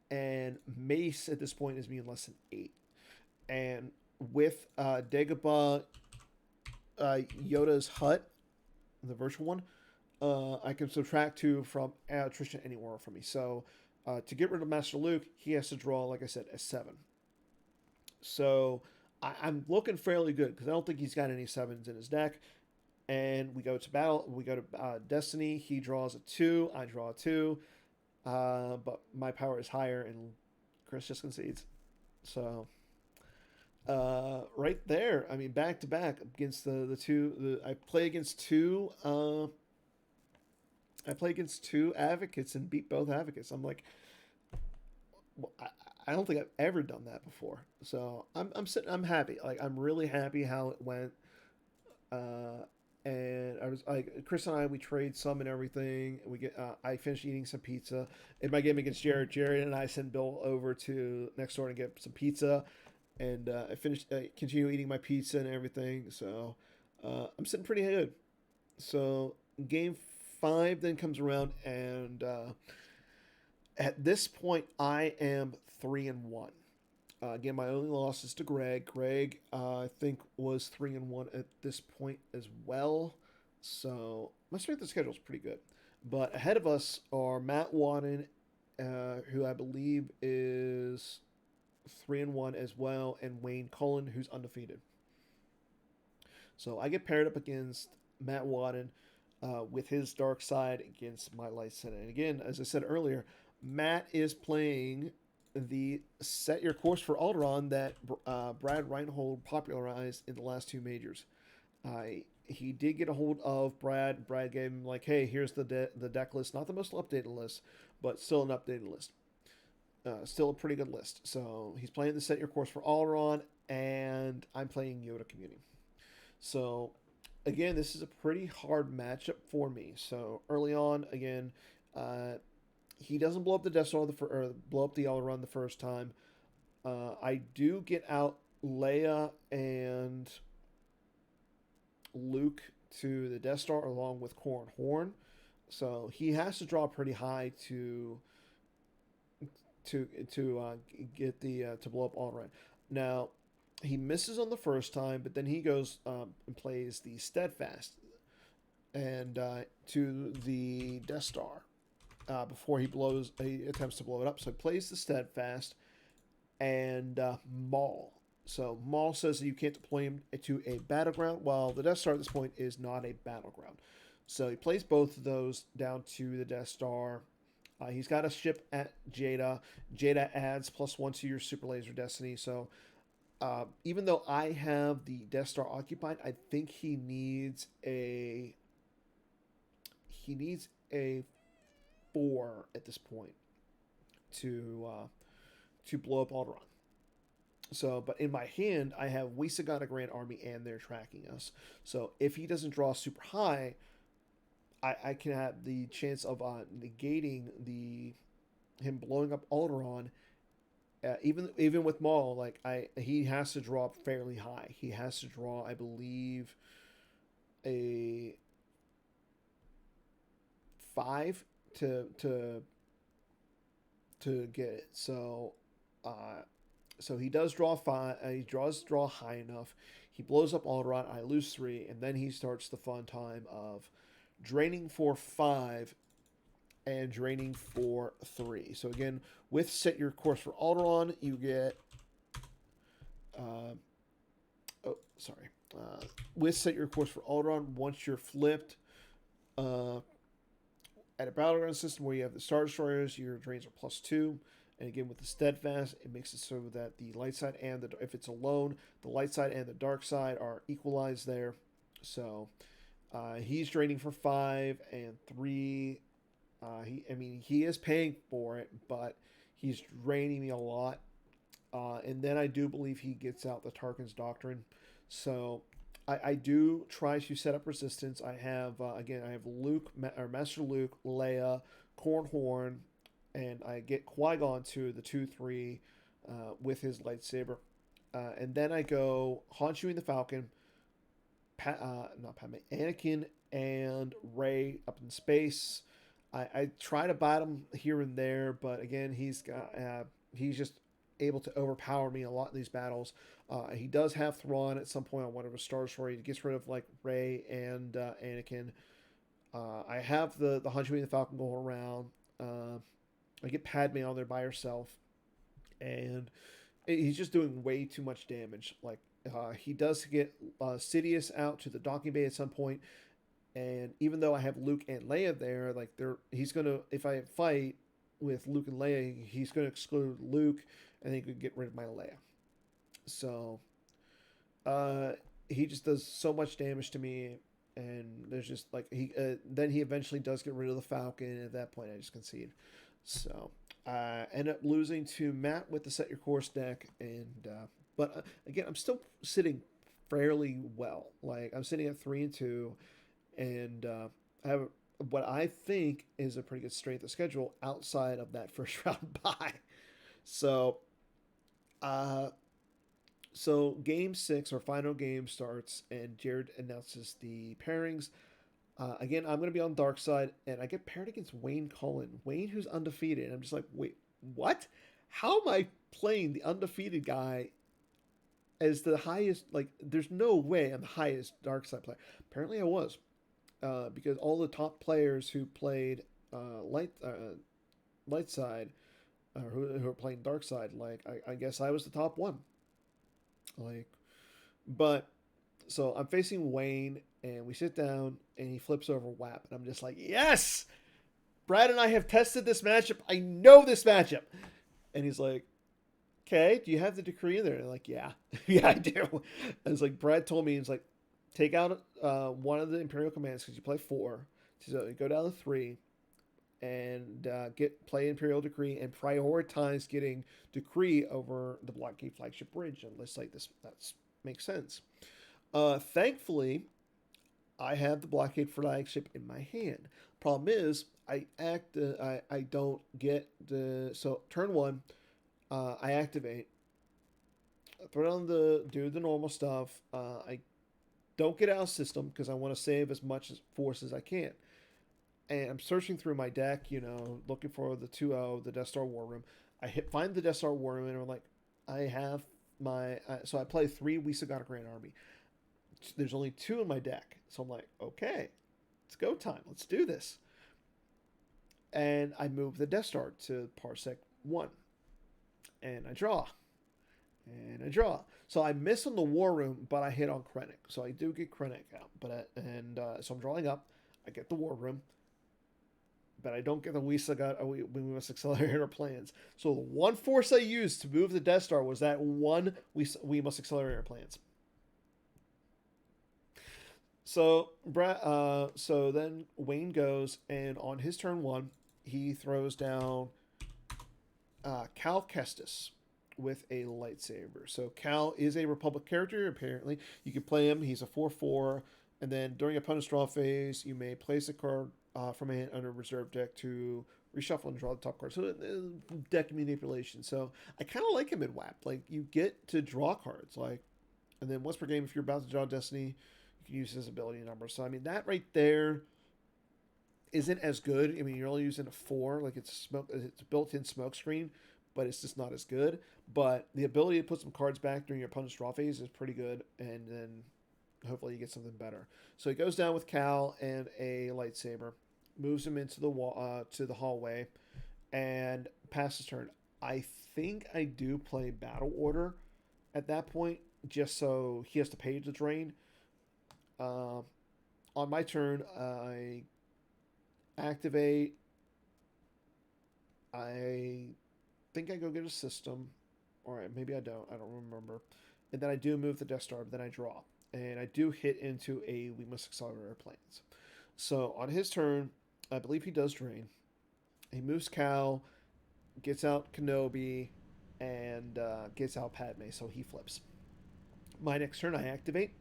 and Mace at this point is immune less than 8. And with Dagobah, Yoda's hut, the virtual one, I can subtract 2 from attrition anywhere from me. So to get rid of Master Luke, he has to draw, like I said, a 7. So I'm looking fairly good because I don't think he's got any 7s in his deck. And we go to battle. We go to Destiny. He draws a 2. I draw a 2. But my power is higher, and Chris just concedes. So right there, back to back against the two. I play against 2. I play against 2 advocates and beat both advocates. I'm like, I don't think I've ever done that before. So I'm happy. I'm really happy how it went. And I was Chris and we trade some and everything. I finished eating some pizza in my game against Jared. Jared and I sent Bill over to next door to get some pizza, and I finished, continue eating my pizza and everything. So I'm sitting pretty good. So game five then comes around, and at this point, I am 3-1. Again, my only loss is to Greg. Greg, I think, was 3-1 at this point as well. So my strength of schedule is pretty good. But ahead of us are Matt Wadden, who I believe is 3-1 as well, and Wayne Cullen, who's undefeated. So I get paired up against Matt Wadden with his dark side against my light side. And again, as I said earlier, Matt is playing the Set Your Course for Alderaan that Brad Reinhold popularized in the last two majors. He did get a hold of Brad. Brad gave him like, hey, here's the deck list, not the most updated list, but still an updated list. Still a pretty good list. So he's playing the Set Your Course for Alderaan, and I'm playing Yoda Communing. So again, this is a pretty hard matchup for me. So early on, again, he doesn't blow up the Death Star or blow up the Alderaan the first time. I do get out Leia and Luke to the Death Star along with Corran Horn, so he has to draw pretty high to get the to blow up Alderaan. Now he misses on the first time, but then he goes and plays the Steadfast and to the Death Star before he attempts to blow it up. So he plays the Steadfast and Maul. So Maul says that you can't deploy him to a battleground, while the Death Star at this point is not a battleground. So he plays both of those down to the Death Star. He's got a ship at Jada. Jada adds +1 to your Super Laser Destiny. So even though I have the Death Star occupied, I think he needs a 4 at this point to blow up Alderaan. So, but in my hand, I have We Sagana Grand Army, and they're tracking us. So if he doesn't draw super high, I can have the chance of negating him blowing up Alderaan. Even with Maul, like he has to draw fairly high. He has to draw, I believe, a 5 to get it. So so he does draw 5. He draw high enough. He blows up Alderaan. I lose 3, and then he starts the fun time of draining for 5 and draining for 3. So again, with Set Your Course for Alderaan, you get with Set Your Course for Alderaan, once you're flipped at a battleground system where you have the Star Destroyers, your drains are +2. And again, with the Steadfast, it makes it so that the light side and if it's alone, the light side and the dark side are equalized there. So he's draining for 5 and 3. He is paying for it, but he's draining me a lot. And then I do believe he gets out the Tarkin's Doctrine. So I do try to set up resistance. I have I have Master Luke, Leia, Corran Horn, and I get Qui-Gon to the 2-3 with his lightsaber. And then I go Han Chewie the Falcon, Anakin and Rey up in space. I try to bat him here and there, but again, he's just able to overpower me a lot in these battles. He does have Thrawn at some point on one of his Star Destroyers. He gets rid of like Rey and Anakin. I have the Han Chewie the Falcon go around. I get Padme on there by herself, and he's just doing way too much damage. Like he does get Sidious out to the docking bay at some point, and even though I have Luke and Leia there, like he's gonna, if I fight with Luke and Leia, he's gonna exclude Luke, and he could get rid of my Leia. So he just does so much damage to me, and there's just like then he eventually does get rid of the Falcon, and at that point I just concede. So I end up losing to Matt with the Set Your Course deck, and but again, I'm still sitting fairly well. Like I'm sitting at 3-2, and I have what I think is a pretty good strength of schedule outside of that first round bye. So So game six, our final game starts, and Jared announces the pairings. Again, I'm going to be on dark side, and I get paired against Wayne Cullen. Wayne, who's undefeated. And I'm just like, wait, what? How am I playing the undefeated guy as the highest? Like, there's no way I'm the highest dark side player. Apparently, I was, because all the top players who played light side, who are playing dark side, like I guess I was the top one. Like, but so I'm facing Wayne, and we sit down, and he flips over WAP, and I'm just like, yes, Brad and I have tested this matchup. I know this matchup, and he's like, okay, do you have the decree in there? And I'm like, yeah, yeah, I do. And it's like Brad told me, it's like, take out one of the Imperial commands because you play four, so you go down to three, and play Imperial Decree and prioritize getting Decree over the Blockade Flagship Bridge. And let's like this, that makes sense. Thankfully, I have the Blockade Flagship in my hand. Problem is, I don't get the so turn one, I activate, throw down do the normal stuff. I don't get out of system because I want to save as much force as I can. And I'm searching through my deck, looking for the 2-0, the Death Star War Room. Find the Death Star War Room, and I'm like, I have my... so I play 3 We Still Got a Grand Army. There's only 2 in my deck. So I'm like, okay, it's go time. Let's do this. And I move the Death Star to Parsec 1. And I draw. And I draw. So I miss on the War Room, but I hit on Krennic. So I do get Krennic out. So I'm drawing up. I get the War Room. But I don't get the we must accelerate our plans. So the one force I used to move the Death Star was that one we must accelerate our plans. So so then Wayne goes, and on his turn 1, he throws down Cal Kestis with a lightsaber. So Cal is a Republic character, apparently. You can play him. He's a 4/4. And then during opponent's draw phase, you may place a card from a hand under reserve deck to reshuffle and draw the top card. So deck manipulation. So I kind of like him in WAP. Like, you get to draw cards. Like, and then once per game, if you're about to draw Destiny, you can use his ability number. So I mean, that right there isn't as good. I mean, you're only using a 4. Like, it's a built-in smoke screen, but it's just not as good. But the ability to put some cards back during your opponent's draw phase is pretty good. And then hopefully you get something better. So he goes down with Cal and a lightsaber, moves him into the wall, to the hallway, and passes turn. I think I do play Battle Order at that point, just so he has to pay to drain. On my turn, I activate. I think I go get a system, or maybe I don't. I don't remember. And then I do move the Death Star, but then I draw. And I do hit into a we must accelerate our plans. So on his turn, I believe he does drain. He moves Cal, gets out Kenobi, and gets out Padme, so he flips. My next turn, I activate.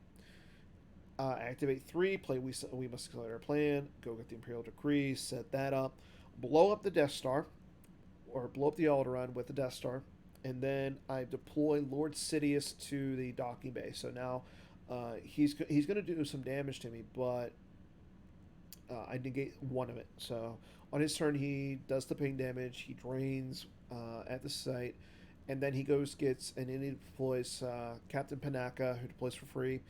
Activate 3, play we must accelerate our plan, go get the Imperial Decree, set that up, blow up the Death Star, or blow up the Alderaan with the Death Star, and then I deploy Lord Sidious to the docking bay. So now he's going to do some damage to me, but I negate one of it. So on his turn, he does the ping damage. He drains at the site, and then he gets, and then he deploys Captain Panaka, who deploys for free,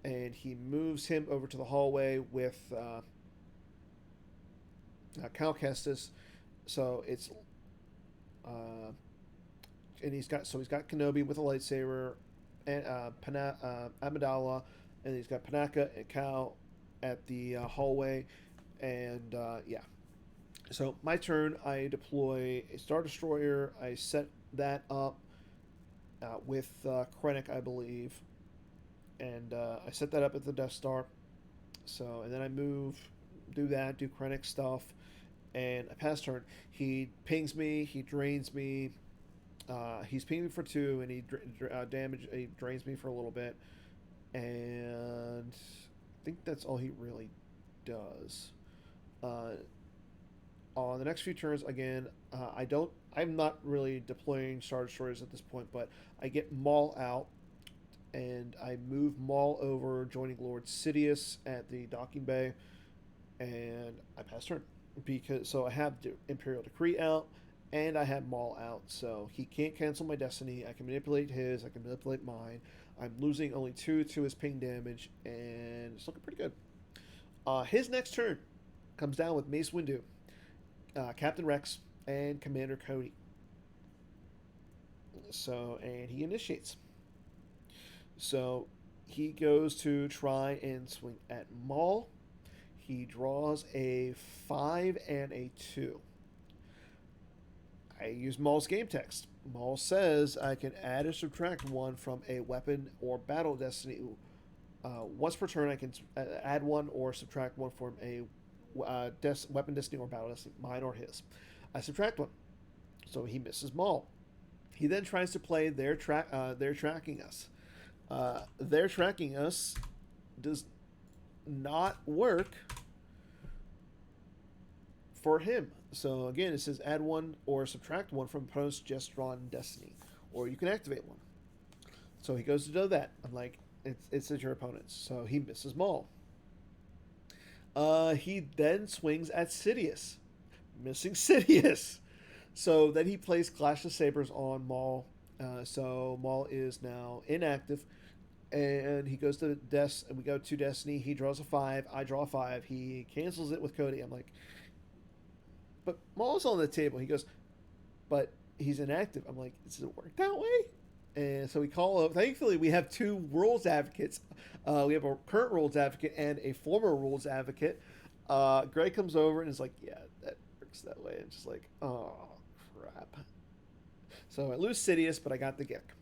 and he moves him over to the hallway with Cal Kestis. So it's and he's got Kenobi with a lightsaber, and Amidala, and he's got Panaka and Cal at the hallway, and yeah. So my turn, I deploy a Star Destroyer. I set that up with Krennic, I believe, and I set that up at the Death Star. So, and then I do Krennic stuff, and I pass turn. He pings me, he drains me. He's pinging me for 2, and he drains me for a little bit, and I think that's all he really does. On the next few turns, again, I don't I'm not really deploying Star Destroyers at this point, but I get Maul out and I move Maul over, joining Lord Sidious at the docking bay, and I pass turn because so I have Imperial Decree out, and I have Maul out, so he can't cancel my destiny. I can manipulate his, I can manipulate mine. I'm losing only two to his ping damage, and it's looking pretty good. His next turn comes down with Mace Windu, Captain Rex, and Commander Cody. So, and he initiates. So he goes to try and swing at Maul. He draws a 5 and a 2. I use Maul's game text. Maul says I can add or subtract one from a weapon or battle destiny. Once per turn, I can add one or subtract one from a weapon destiny or battle destiny, mine or his. I subtract one, so he misses Maul. He then tries to play their tracking us. Their tracking us does not work for him. So again, it says add one or subtract one from opponent's just drawn destiny, or you can activate one. So he goes to do that. I'm like, it's at your opponent's. So he misses Maul. He then swings at Sidious, missing Sidious. So then he plays Clash of Sabers on Maul. So Maul is now inactive, and he goes to and we go to Destiny. He draws a 5. I draw a 5. He cancels it with Cody. I'm like, but Maul's on the table. He goes, but he's inactive. I'm like, does it work that way? And so we call up. Thankfully, we have two rules advocates. We have a current rules advocate and a former rules advocate. Greg comes over and is like, yeah, that works that way. And just like, oh, crap. So I lose Sidious, but I got the Gick.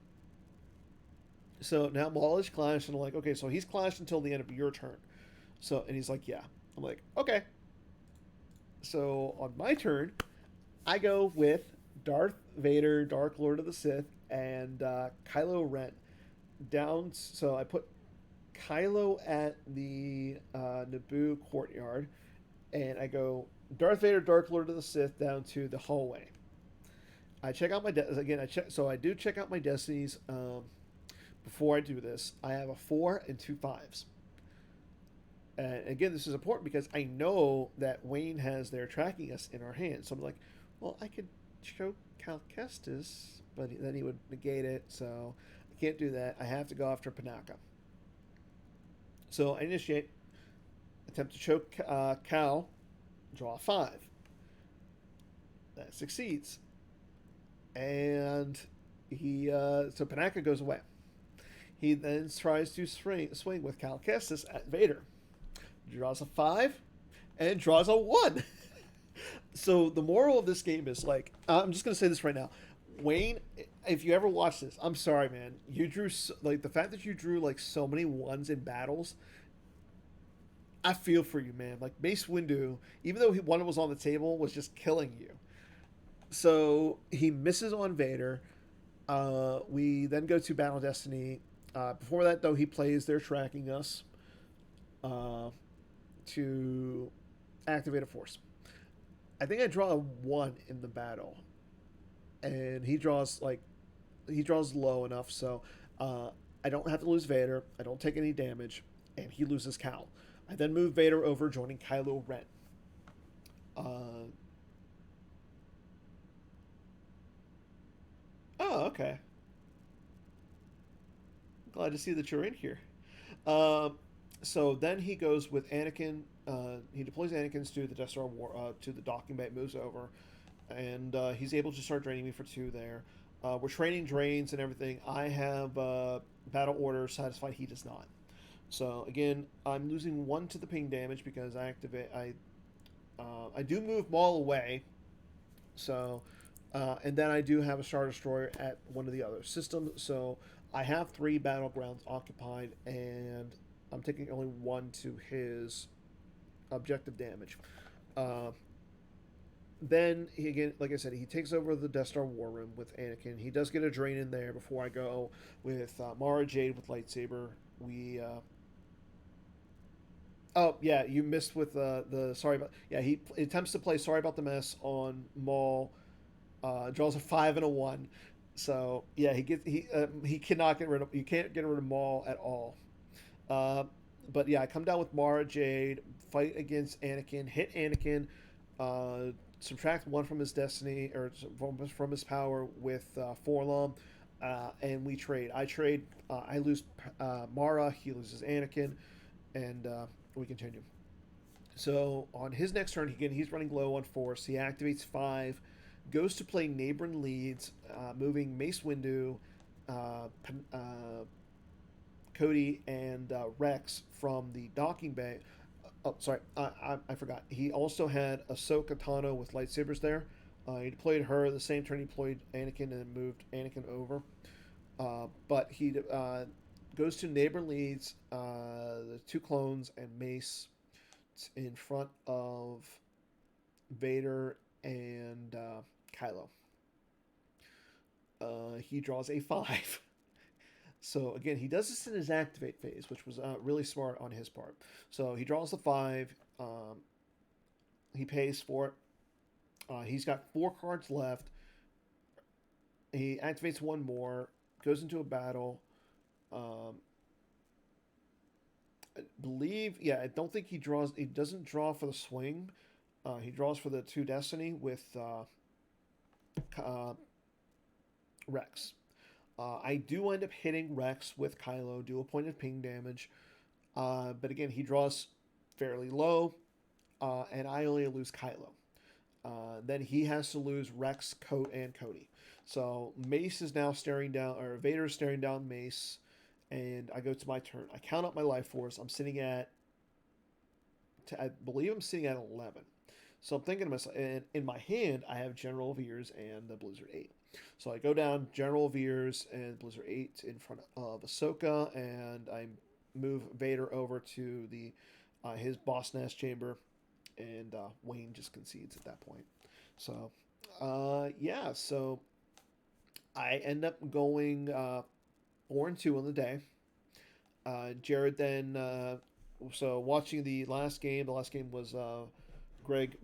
So now Maul is clashed, and I'm like, okay, so he's clashed until the end of your turn. So, and he's like, yeah. I'm like, okay. So on my turn, I go with Darth Vader, Dark Lord of the Sith, and Kylo Ren down. So I put Kylo at the Naboo courtyard, and I go Darth Vader, Dark Lord of the Sith down to the hallway. I check out my again. I do check out my destinies. Before I do this, I have a 4 and 2 5s. And again, this is important because I know that Wayne has their tracking us in our hands. So I'm like, well, I could choke Cal Kestis, but then he would negate it. So I can't do that. I have to go after Panaka. So I initiate, attempt to choke Cal, draw a 5. That succeeds. And he so Panaka goes away. He then tries to swing with Cal Kestis at Vader. Draws a 5 and draws a 1. So the moral of this game is like, I'm just going to say this right now. Wayne, if you ever watch this, I'm sorry, man. You drew, like, the fact that you drew, like, so many 1s in battles, I feel for you, man. Like, Mace Windu, even though one was on the table, was just killing you. So he misses on Vader. We then go to Battle Destiny. Before that, though, he plays their tracking us to activate a force. I think I draw a 1 in the battle, and he draws low enough, so I don't have to lose Vader. I don't take any damage, and he loses Cal. I then move Vader over, joining Kylo Ren. Oh, okay. Glad to see that you're in here. So then he goes with Anakin. He deploys Anakin's to the Death Star War, to the docking bay, moves over, and he's able to start draining me for 2 there. We're training drains and everything. I have battle order satisfied. He does not. So again, I'm losing 1 to the ping damage because I do move Maul away. So, and then I do have a Star Destroyer at one of the other systems. So I have 3 battlegrounds occupied, and I'm taking only 1 to his objective damage. Then he, again, like I said, he takes over the Death Star War Room with Anakin. He does get a drain in there before I go with Mara Jade with lightsaber. We oh yeah, you missed with the sorry about, yeah, he attempts to play Sorry About the Mess on Maul. Draws a 5 and a 1. So yeah, he cannot get rid of you can't get rid of Maul at all. Uh, but yeah, I come down with Mara Jade, fight against Anakin, hit Anakin, subtract one from his destiny or from his power with Forlom, and we trade. I trade. I lose Mara. He loses Anakin, and we continue. So on his next turn, again, he's running low on force. He activates 5, goes to play neighboring leads, moving Mace Windu, uh, Cody, and Rex from the docking bay. Oh, sorry, I forgot. He also had Ahsoka Tano with lightsabers there. He deployed her the same turn he deployed Anakin and moved Anakin over. But he goes to neighbor leads, the two clones and Mace in front of Vader and Kylo. He draws a 5. So again, he does this in his activate phase, which was really smart on his part. So he draws the 5. He pays for it. He's got 4 cards left. He activates one more, goes into a battle. I believe, yeah, I don't think he draws. He doesn't draw for the swing. He draws for the 2 destiny with Rex. I do end up hitting Rex with Kylo, do a point of ping damage. But again, he draws fairly low, and I only lose Kylo. Then he has to lose Rex, Coat, and Cody. So Mace is now staring down, or Vader is staring down Mace, and I go to my turn. I count up my life force. I'm sitting at, I believe I'm sitting at 11. So I'm thinking to myself, and in my hand, I have General Veers and the Blizzard 8. So I go down General Veers and Blizzard 8 in front of Ahsoka, and I move Vader over to the his boss nest chamber, and Wayne just concedes at that point. So, yeah, so I end up going 4-2 on the day. Jared then, so watching the last game was Greg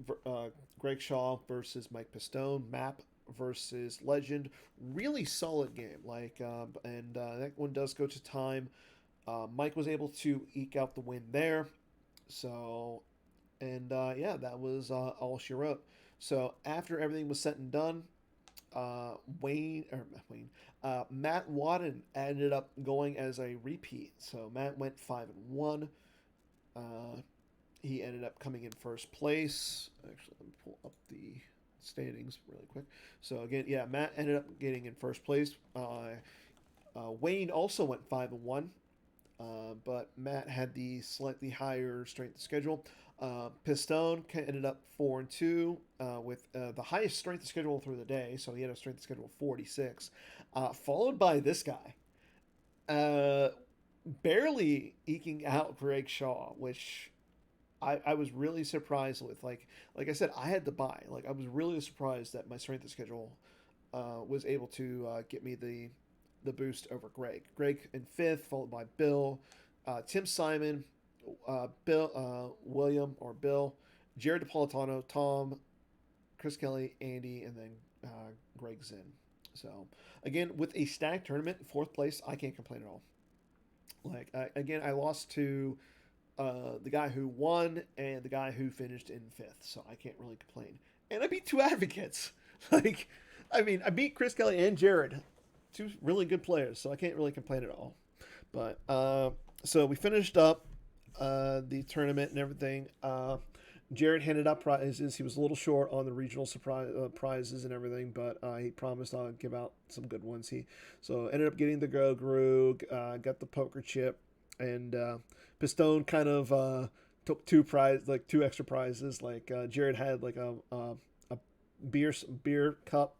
Greg Shaw versus Mike Pistone. Map versus Legend. Really solid game. And that one does go to time. Mike was able to eke out the win there. So, and yeah, that was all she wrote. So after everything was said and done, Matt Wadden ended up going as a repeat. So Matt went 5-1. Uh, he ended up coming in first place. Actually, let me pull up the standings really quick. So again, yeah, Matt ended up getting in first place. Wayne also went 5-1. But Matt had the slightly higher strength of schedule. Pistone ended up 4-2 with the highest strength of schedule through the day, so he had a strength of schedule of 46. Followed by this guy, barely eking out Greg Shaw, which I was really surprised with. Like I said, I had to buy. Like I was really surprised that my strength of schedule was able to get me the boost over Greg. Greg in 5th, followed by Bill, Tim Simon, Bill, Jared Napolitano, Tom, Chris Kelly, Andy, and then Greg Zinn. So again, with a stacked tournament, 4th place, I can't complain at all. Again, I lost to the guy who won and the guy who finished in 5th, so I can't really complain. And I beat 2 advocates. I beat Chris Kelly and Jared, 2 really good players, so I can't really complain at all. But so we finished up the tournament and everything. Jared handed out prizes. He was a little short on the regional prizes and everything, but he promised I'll give out some good ones. He ended up getting the Goguru, got the poker chip, and Pistone kind of took 2 extra prizes. Jared had a beer cup,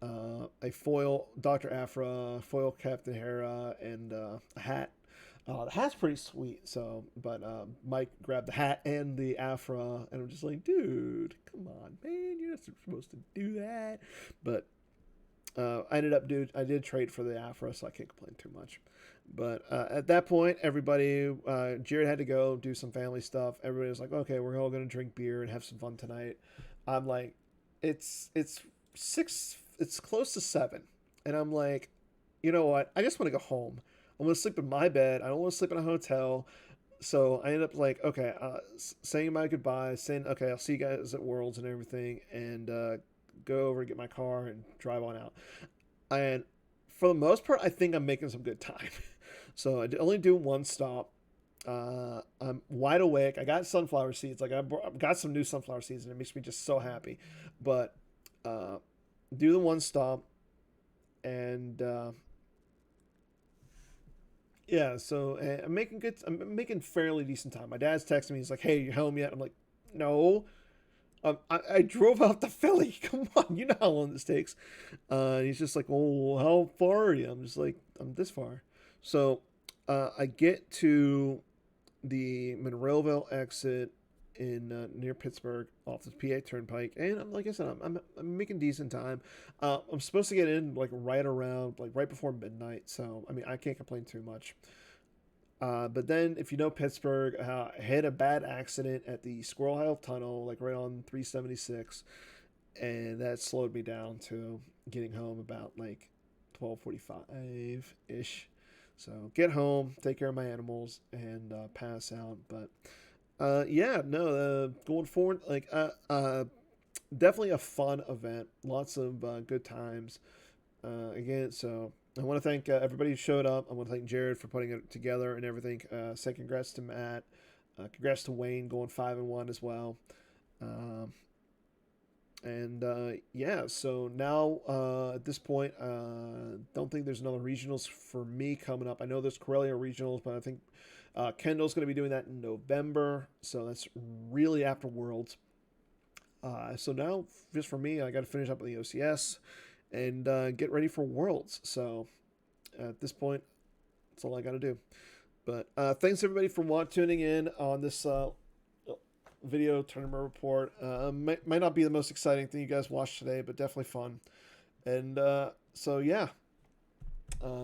a foil Dr. Aphra, foil Captain Hera, and a hat. The hat's pretty sweet. But Mike grabbed the hat and the Aphra, and I'm just like, dude, come on, man, you're not supposed to do that. But I did trade for the Aphra, so I can't complain too much. But at that point, everybody, Jared had to go do some family stuff. Everybody was like, okay, we're all going to drink beer and have some fun tonight. I'm like, it's 6. It's close to 7, and I'm like, you know what? I just want to go home. I want to sleep in my bed. I don't want to sleep in a hotel. So I end up like, okay, saying my goodbyes, saying, okay, I'll see you guys at Worlds and everything, and go over and get my car and drive on out. And for the most part, I think I'm making some good time. So I only do one stop. I'm wide awake. I got sunflower seeds. Like I've got some new sunflower seeds, and it makes me just so happy. But uh, do the one stop, and yeah. So I'm making good. I'm making fairly decent time. My dad's texting me. He's like, "Hey, you home yet?" I'm like, "No." I drove out to Philly. Come on, you know how long this takes. And he's just like, "Oh, how far are you?" I'm just like, "I'm this far." So I get to the Monroeville exit in near Pittsburgh off the PA Turnpike, and like I said, I'm making decent time. I'm supposed to get in like right around like right before midnight, so I mean I can't complain too much. But then, if you know Pittsburgh, I had a bad accident at the Squirrel Hill Tunnel, like right on 376, and that slowed me down to getting home about like 12:45 ish. So get home, take care of my animals, and pass out. But yeah, no, going forward, like definitely a fun event, lots of good times. Again, so I want to thank everybody who showed up. I want to thank Jared for putting it together and everything. Say congrats to Matt. Congrats to Wayne going 5-1 as well. Um, and yeah, so now at this point, don't think there's another regionals for me coming up. I know there's Corellia regionals, but I think Kendall's going to be doing that in November. So that's really after Worlds. So now, just for me, I got to finish up with the OCS and get ready for Worlds. So at this point, that's all I got to do. But thanks everybody for tuning in on this video tournament report. Might not be the most exciting thing you guys watched today, but definitely fun. And so yeah,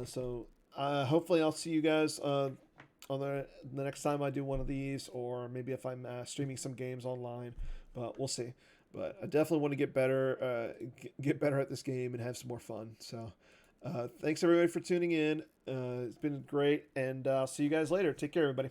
so hopefully I'll see you guys on the next time I do one of these, or maybe if I'm streaming some games online. But we'll see. But I definitely want to get better, get better at this game and have some more fun. So thanks everybody for tuning in. It's been great, and I'll see you guys later. Take care, everybody.